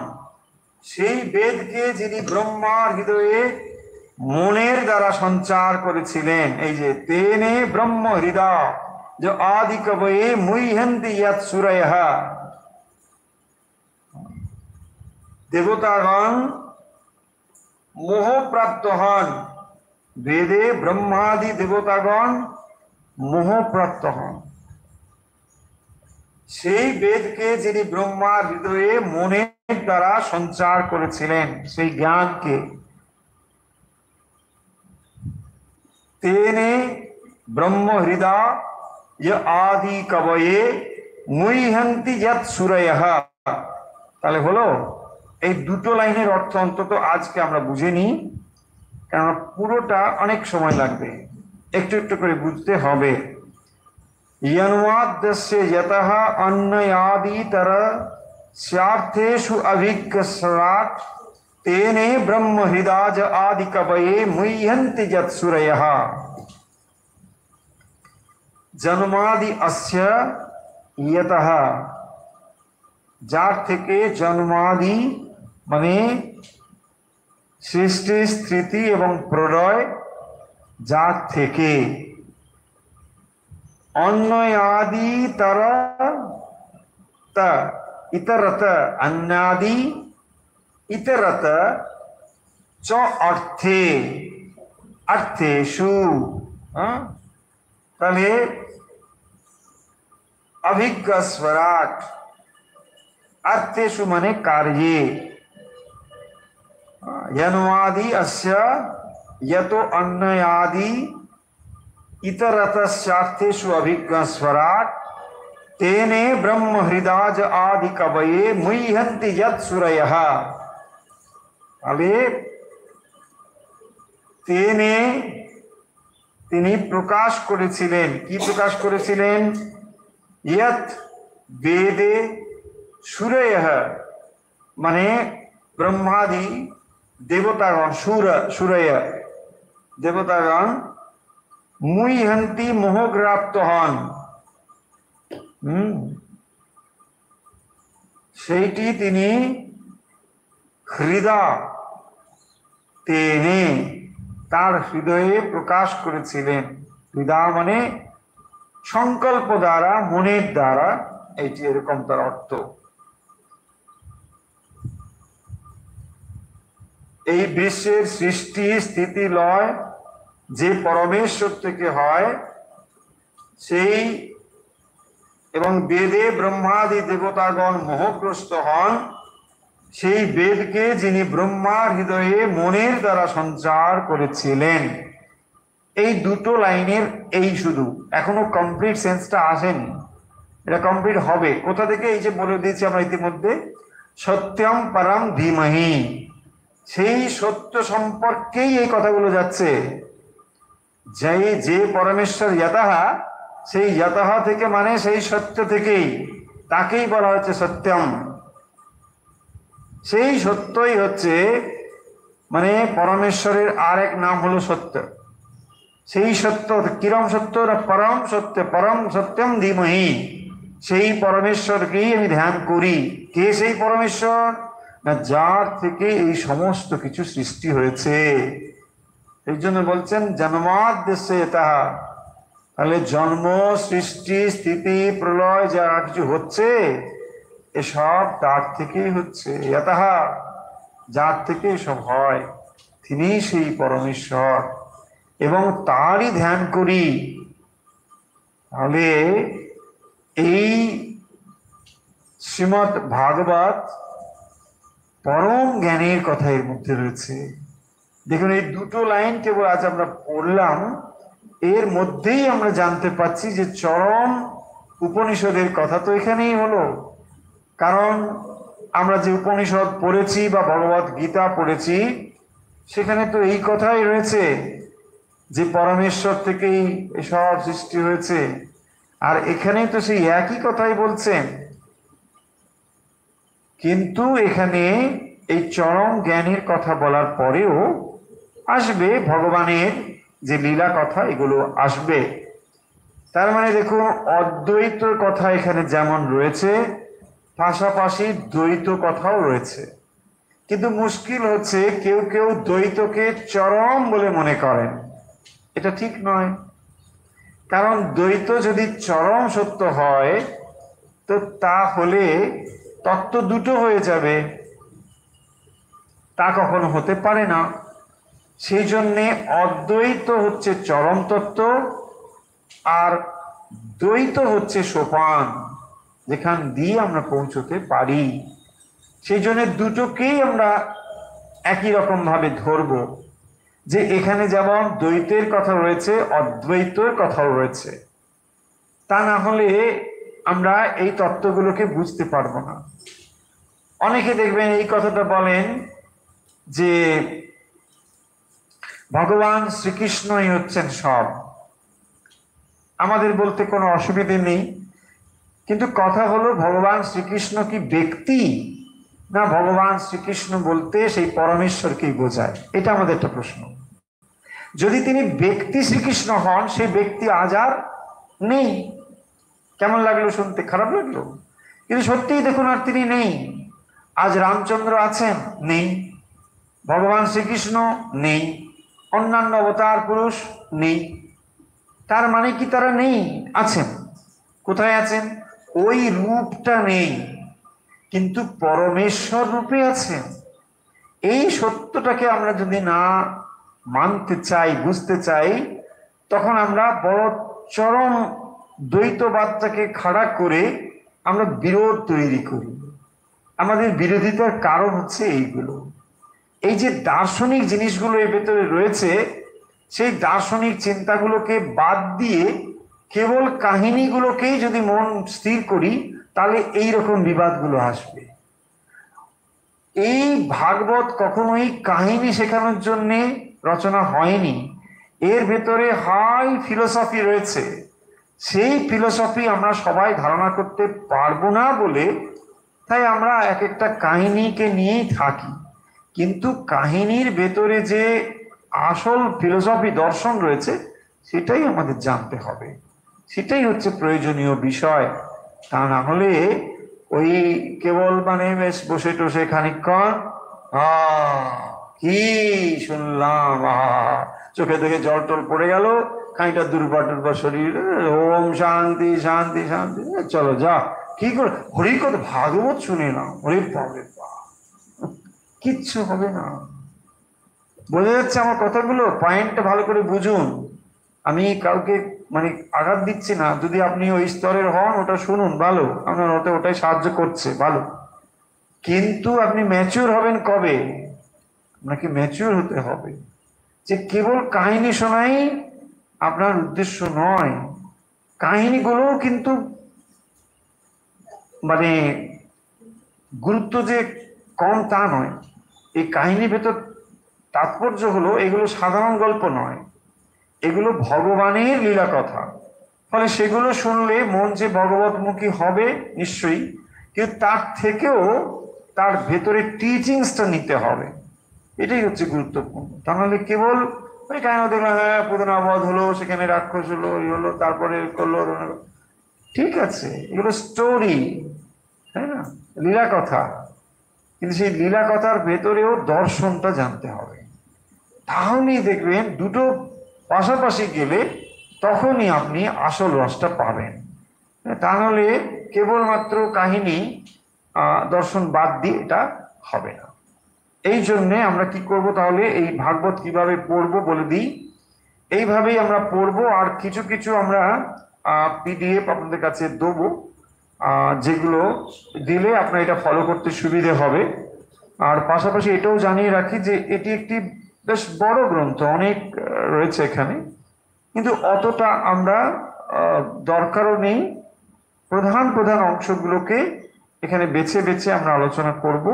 সেই বেদকে যিনি ব্রহ্মার হৃদয়ে মনের দ্বারা সঞ্চার করেছিলেন, এই যে তেনে ব্রহ্ম হৃদয় যে আদি কবয়ে মুহ্যন্তি যৎ সুরয়ঃ। দেবতাগণ মোহপ্রাপ্ত হন, বেদে ব্রহ্মাদি দেবতাগণ মোহপ্রাপ্ত হন। সেই বেদকে যিনি ব্রহ্মার হৃদয়ে মনের দ্বারা সঞ্চার করেছিলেন, সেই জ্ঞানকে তেনে ব্রহ্ম হৃদয় আদি কবয়ে মুহ্যন্তি যৎ সুরয়ঃ। তাহলে হলো এই দুটো লাইনের অর্থ অন্তত আজকে আমরা বুঝে নিই, কারণ পুরোটা অনেক সময় লাগবে, একটু একটু করে বুঝতে হবে। यन्वाद्यस्य यतः अन्नयादितर स्यार्थेषु अभिज्ञस्राट् तेने ब्रह्म हृदय आदि कवये मुह्यन्ति यत् सुरयः। जन्मादि अस्य यतः, যার থেকে জন্মাদি মানে সৃষ্টি স্থিতি এবং প্রলয় যার থেকে, अन्नयादि तर इतरत अन्नादि इतरत च अर्थे अर्थेषु। তাহলে अभिज्ञ स्वराट अर्थेषु माने कार्ये। यन्वादि अस्य यतो अन्नयादि इतरतस्यार्थेषु अभिज्ञ स्वराट तेने ब्रह्म हृदय आदि कवये मुह्यन्ति यत् सुरयः। तेने তিনি প্রকাশ করেছিলেন। কি প্রকাশ করেছিলেন? यत् वेदे सुरयः মানে ব্রহ্মাদি দেবতাগণ সুরাইয়া দেবতাগণ মুইহান্তি মোহগ্রাপ্ত হন। সেইটি তিনি হৃদয় তেনে তার হৃদয়ে প্রকাশ করেছিলেন। হৃদয় মানে সংকল্প দ্বারা, মনের দ্বারা, এইটি এরকম তার অর্থ। এই বিশ্বের সৃষ্টি স্থিতি লয় যে পরমেশ্বর থেকে হয়, সেই এবং বেদে ব্রহ্মাদি দেবতাগণ মোহগ্রস্ত হন, সেই বেদকে যিনি ব্রহ্মার হৃদয়ে মনের দ্বারা সঞ্চার করেছিলেন। এই দুটো লাইনের এই শুধু, এখনো কমপ্লিট সেন্সটা আসেনি, এটা কমপ্লিট হবে। কোথা থেকে? এই যে বলে দিয়েছি আমরা ইতিমধ্যে, সত্যম পরম ধীমহি, সেই সত্য সম্পর্কেই এই কথাগুলো যাচ্ছে। যে পরমেশ্বর যতহা, সেই যতহা থেকে মানে সেই সত্য থেকেই, তাকেই বলা হচ্ছে সত্যম। সেই সত্যই হচ্ছে মানে পরমেশ্বরের আর এক নাম হলো সত্য। সেই সত্য কিরম সত্য? পরম সত্য, পরম সত্যম ধীমহি। সেই পরমেশ্বরকেই আমি ধ্যান করি। কে সেই পরমেশ্বর? না যার থেকে এই সমস্ত কিছু সৃষ্টি হয়েছে। এই জন্য বলছেন জন্মাদ্দেশ্যে তাহা। তাহলে জন্ম, সৃষ্টি, স্থিতি, প্রলয় যা কিছু হচ্ছে, এসব তার থেকেই হচ্ছে। তাহা যার থেকে এসব হয়, তিনি সেই পরমেশ্বর এবং তারই ধ্যান করি। তাহলে এই শ্রীমদ্ ভাগবত পরম জ্ঞানের কথা এর মধ্যে রয়েছে। দেখুন, এই দুটো লাইন কেবল আজ আমরা পড়লাম, এর মধ্যেই আমরা জানতে পাচ্ছি যে চরম উপনিষদের কথা তো এখানেই হলো। কারণ আমরা যে উপনিষদ পড়েছি বা ভগবত গীতা পড়েছি, সেখানে তো এই কথাই রয়েছে যে পরমেশ্বর থেকেই এসব সৃষ্টি হয়েছে। আর এখানে তো সেই একই কথাই বলছেন, কিন্তু এখানে এই চরম জ্ঞানের কথা বলার পরেও আসবে ভগবানের যে লীলা কথা, এগুলো আসবে। তার মানে দেখুন, অদ্বৈতর কথা এখানে যেমন রয়েছে, পাশাপাশি দ্বৈত কথাও রয়েছে। কিন্তু মুশকিল হচ্ছে কেউ কেউ দ্বৈতকে চরম বলে মনে করেন। এটা ঠিক নয়। কারণ দ্বৈত যদি চরম সত্য হয়, তো তাহলে তত্ত্ব দুটো হয়ে যাবে, তা কখনো হতে পারে না। সেই জন্যে অদ্বৈত হচ্ছে চরম তত্ত্ব, আর দ্বৈত হচ্ছে সোপান, যেখান দিয়ে আমরা পৌঁছতে পারি। সেই জন্য দুটোকেই আমরা একই রকম ভাবে ধরব, যে এখানে যেমন দ্বৈতের কথা রয়েছে, অদ্বৈতের কথাও রয়েছে। তা না হলে আমরা এই তত্ত্বগুলোকে বুঝতে পারবো না। অনেকে দেখবেন এই কথাটা বলেন যে ভগবান শ্রীকৃষ্ণই হচ্ছেন সব। আমাদের বলতে কোনো অসুবিধে নেই, কিন্তু কথা হলো ভগবান শ্রীকৃষ্ণ কি ব্যক্তি, না ভগবান শ্রীকৃষ্ণ বলতে সেই পরমেশ্বরকেই বোঝায়? এটা আমাদের একটা প্রশ্ন। যদি তিনি ব্যক্তি শ্রীকৃষ্ণ হন, সেই ব্যক্তি আজ আর নেই। কেমন লাগলো শুনতে? খারাপ লাগলো? কিন্তু সত্যিই দেখুন, আর তিনি নেই। আজ রামচন্দ্র আছেন? নেই। ভগবান শ্রীকৃষ্ণ নেই। অন্যান্য অবতার পুরুষ নেই। তার মানে কি তারা নেই? আছেন। কোথায় আছেন? ওই রূপটা নেই, কিন্তু পরমেশ্বর রূপে আছেন। এই সত্যটাকে আমরা যদি না মানতে চাই, বুঝতে চাই, তখন আমরা বড় চরম দ্বৈতবাদটাকে খাড়া করে আমরা বিরোধ তৈরি করি। আমাদের বিরোধিতার কারণ হচ্ছে এইগুলো। এই যে দার্শনিক জিনিসগুলো এর ভেতরে রয়েছে, সেই দার্শনিক চিন্তাগুলোকে বাদ দিয়ে কেবল কাহিনীগুলোকেই যদি মন স্থির করি, তাহলে এইরকম বিবাদগুলো আসবে। এই ভাগবত কখনোই কাহিনী শেখানোর জন্য রচনা হয়নি। এর ভেতরে হাই ফিলোসফি রয়েছে। সেই ফিলোসফি আমরা সবাই ধারণা করতে পারবো না বলে তাই আমরা এক একটা কাহিনীকে নিয়েই থাকি। কিন্তু কাহিনীর ভেতরে যে আসল ফিলোসফি দর্শন রয়েছে সেটাই আমাদের জানতে হবে, সেটাই হচ্ছে প্রয়োজনীয় বিষয়। তা না হলে ওই কেবল মানে বেশ বসে টসে খানিকক্ষণ কি শুনলাম, চোখে থেকে জল টল পড়ে গেল, খানিকটা দুর্বা টুর্বা শরীর, ওম শান্তি শান্তি শান্তি, চলো যা, কি করে হরিকথা ভাগবত শুনে না, হরি বাবা, কিচ্ছু হবে না। বোঝা যাচ্ছে আমার কথাগুলো? পয়েন্টটা ভালো করে বুঝুন। আমি কাউকে মানে আঘাত দিচ্ছি না, যদি আপনি ওই স্তরের হন ওটা শুনুন, ভালো, আপনার ওটাই সাহায্য করছে, ভালো। কিন্তু আপনি ম্যাচিউর হবেন কবে? আপনাকে ম্যাচিউর হতে হবে যে কেবল কাহিনী শোনাই আপনার উদ্দেশ্য নয়। কাহিনীগুলোও কিন্তু মানে গুরুত্ব যে কম তা নয়। এই কাহিনীর ভেতর তাৎপর্য হলো এগুলো সাধারণ গল্প নয়, এগুলো ভগবানের লীলা কথা। ফলে সেগুলো শুনলে মন যে ভগবতমুখী হবে নিশ্চয়ই, কিন্তু তার থেকেও তার ভেতরে টিচিংসটা নিতে হবে, এটাই হচ্ছে গুরুত্বপূর্ণ। তাহলে কেবল ওই কাহিনী দেখলাম, হ্যাঁ পুতনা বধ হলো, সেখানে রাক্ষস হলো, এই হলো, তারপরে করলো, ঠিক আছে, এগুলো স্টোরি, তাই না, লীলা কথা। কিন্তু সেই লীলা কথার ভেতরেও দর্শনটা জানতে হবে, তাহলেই দেখবেন দুটো পাশাপাশি গেলে তখনই আপনি আসল রসটা পাবেন। তা নাহলে কেবলমাত্র কাহিনী দর্শন বাদ দিয়ে এটা হবে না। এই জন্যে আমরা কি করব তাহলে, এই ভাগবত কিভাবে পড়বো বলে দিই। এইভাবেই আমরা পড়বো, আর কিছু কিছু আমরা পিডিএফ আপনাদের কাছে দেবো, যেগুলো দিলে আপনার এটা ফলো করতে সুবিধে হবে। আর পাশাপাশি এটাও জানিয়ে রাখি যে এটি একটি বেশ বড় গ্রন্থ, অনেক রয়েছে এখানে, কিন্তু অতটা আমরা দরকারও নেই। প্রধান প্রধান অংশগুলোকে এখানে বেছে বেছে আমরা আলোচনা করব,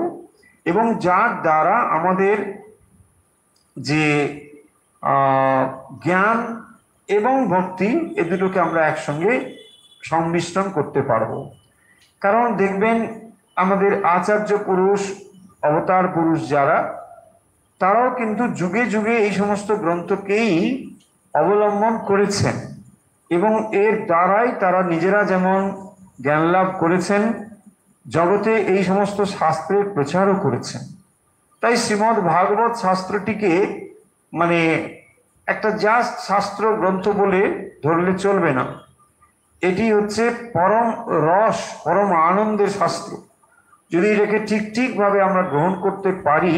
এবং যার দ্বারা আমাদের যে জ্ঞান এবং ভক্তি এ দুটোকে আমরা একসঙ্গে সংমিশ্রণ করতে পারবো। কারণ দেখবেন আমাদের আচার্য পুরুষ, অবতার পুরুষ যারা, তারাও কিন্তু যুগে যুগে এই সমস্ত গ্রন্থকেই অবলম্বন করেছেন, এবং এর দ্বারাই তারা নিজেরা যেমন জ্ঞান লাভ করেছেন, জগতে এই সমস্ত শাস্ত্রের প্রচারও করেছেন। তাই শ্রীমদ্ ভাগবত শাস্ত্রটিকে মানে একটা জাস্ট শাস্ত্র গ্রন্থ বলে ধরলে চলবে না। এটি হচ্ছে পরম রস, পরম আনন্দের শাস্ত্র। যদি এটাকে ঠিক ঠিকভাবে আমরা গ্রহণ করতে পারি,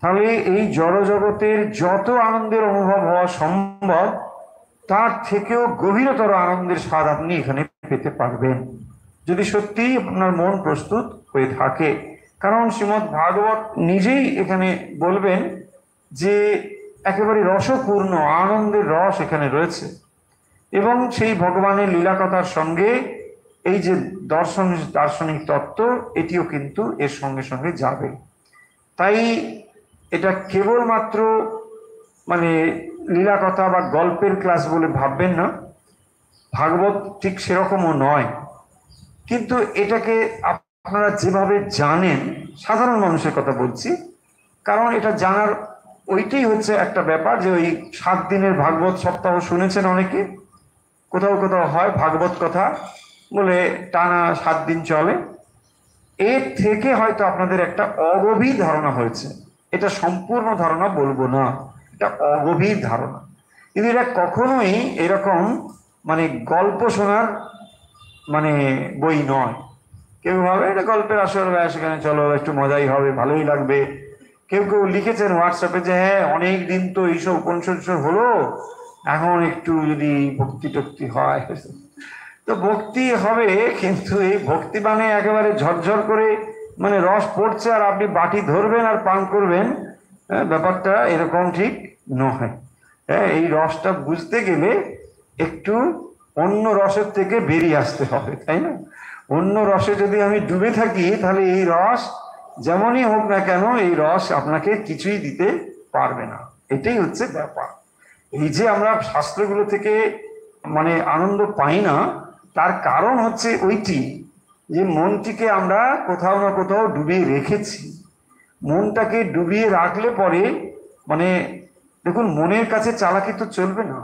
তাহলে এই জড়জগতের যত আনন্দের অনুভব হওয়া সম্ভব তার থেকেও গভীরতর আনন্দের স্বাদ আপনি এখানে পেতে পারবেন, যদি সত্যি আপনার মন প্রস্তুত হয়ে থাকে। কারণ শ্রীমদ্ ভাগবত নিজেই এখানে বলবেন যে একেবারে রসপূর্ণ আনন্দের রস এখানে রয়েছে, এবং সেই ভগবানের লীলা কথার সঙ্গে এই যে দার্শনিক তত্ত্ব, এটিও কিন্তু এর সঙ্গে সঙ্গে যাবে। তাই এটা কেবলমাত্র মানে লীলা কথা বা গল্পের ক্লাস বলে ভাববেন না, ভাগবত ঠিক সেরকমও নয়। কিন্তু এটাকে আপনারা যেভাবে জানেন, সাধারণ মানুষের কথা বলছি, কারণ এটা জানার ওইটাই হচ্ছে একটা ব্যাপার যে ওই 7 দিনের ভাগবত সপ্তাহ শুনেছেন অনেকে, কোথাও কোথাও হয় ভাগবত কথা বলে টানা 7 দিন চলে। এর থেকে হয়তো আপনাদের একটা অগভীর ধারণা হয়েছে, এটা সম্পূর্ণ ধারণা বলবো না, এটা অগভীর ধারণা। কিন্তু এটা কখনোই এরকম মানে গল্প শোনার মানে বই নয়। কেউ ভাবে এটা গল্পের আসর, সেখানে চলো একটু মজাই হবে, ভালোই লাগবে। কেউ কেউ লিখেছেন হোয়াটসঅ্যাপে যে হ্যাঁ অনেক দিন তো এইসব উপনিষদ হলো, এখন একটু যদি ভক্তি টক্তি হয়, তো ভক্তি হবে, কিন্তু এই ভক্তি মানে একেবারে ঝরঝর করে মানে রস পড়ছে আর আপনি বাটি ধরবেন আর পান করবেন, ব্যাপারটা এরকম ঠিক নয়। হ্যাঁ, এই রসটা বুঝতে গেলে একটু অন্য রসের থেকে বেরিয়ে আসতে হবে, তাই না? অন্য রসে যদি আমি ডুবে থাকি, তাহলে এই রস যেমনই হোক না কেন, এই রস আপনাকে কিছুই দিতে পারবে না। এটাই হচ্ছে ব্যাপার। এই যে আমরা শাস্ত্রগুলো থেকে মানে আনন্দ পাই না, তার কারণ হচ্ছে ওইটি যে মনটিকে আমরা কোথাও না কোথাও ডুবিয়ে রেখেছি। মনটাকে ডুবিয়ে রাখলে পরে মানে দেখুন, মনের কাছে চালাকি তো চলবে না।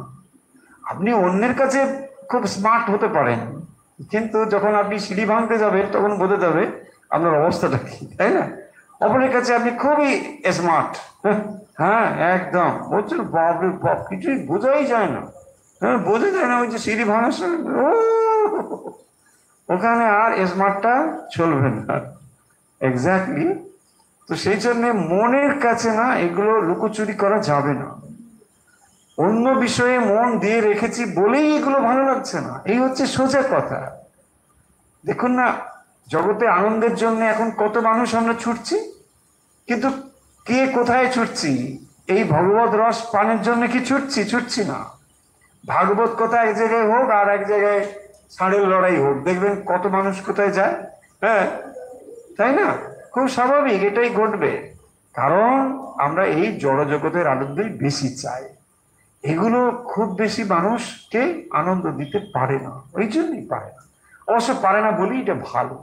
আপনি অন্যের কাছে খুব স্মার্ট হতে পারেন, কিন্তু যখন আপনি সিঁড়ি ভাঙতে যাবেন তখন বোঝা যাবে আপনার অবস্থাটা কি, তাই না? অপরের কাছে আপনি খুবই স্মার্ট, হ্যাঁ একদম, বলছেন বাপরে বাপ, কিছুই বোঝাই যায় না। হ্যাঁ, বোঝা যায় না, ওই যে সিঁড়ি ভাঙার সময় ওখানে আর স্মার্টটা চলবে না। এক্স্যাক্টলি। তো সেই জন্য মনের কাছে না এগুলো লুকোচুরি করা যাবে না। অন্য বিষয়ে মন দিয়ে রেখেছি বলেই এগুলো ভালো লাগছে না, এই হচ্ছে সোজা কথা। দেখুন না, জগতে আনন্দের জন্য এখন কত মানুষ আমরা ছুটছি, কিন্তু কে কোথায় ছুটছি? এই ভগবত রস পানের জন্য কি ছুটছি? ছুটছি না। ভাগবত কথা এক জায়গায় হোক আর এক জায়গায় ষাঁড়ের লড়াই হোক, দেখবেন কত মানুষ কোথায় যায়। হ্যাঁ, তাই না? খুব স্বাভাবিক, এটাই ঘটবে। কারণ আমরা এই জড় জগতের আনন্দই বেশি চাই। এগুলো খুব বেশি মানুষকে আনন্দ দিতে পারে না, ওই জন্যই পারে না। অবশ্য পারে না বলেই এটা ভালো।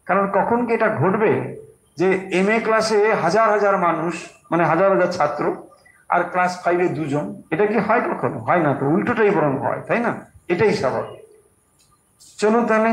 কারণ কখন কি এটা ঘটবে যে MA ক্লাসে হাজার হাজার মানুষ, মানে হাজার হাজার ছাত্র, আর ক্লাস 5-এ 2 জন, এটা কি হয়? কখনো হয় না তো, উল্টোটাই বরং হয়, তাই না? এটাই স্বাভাবিক। চলুন তাহলে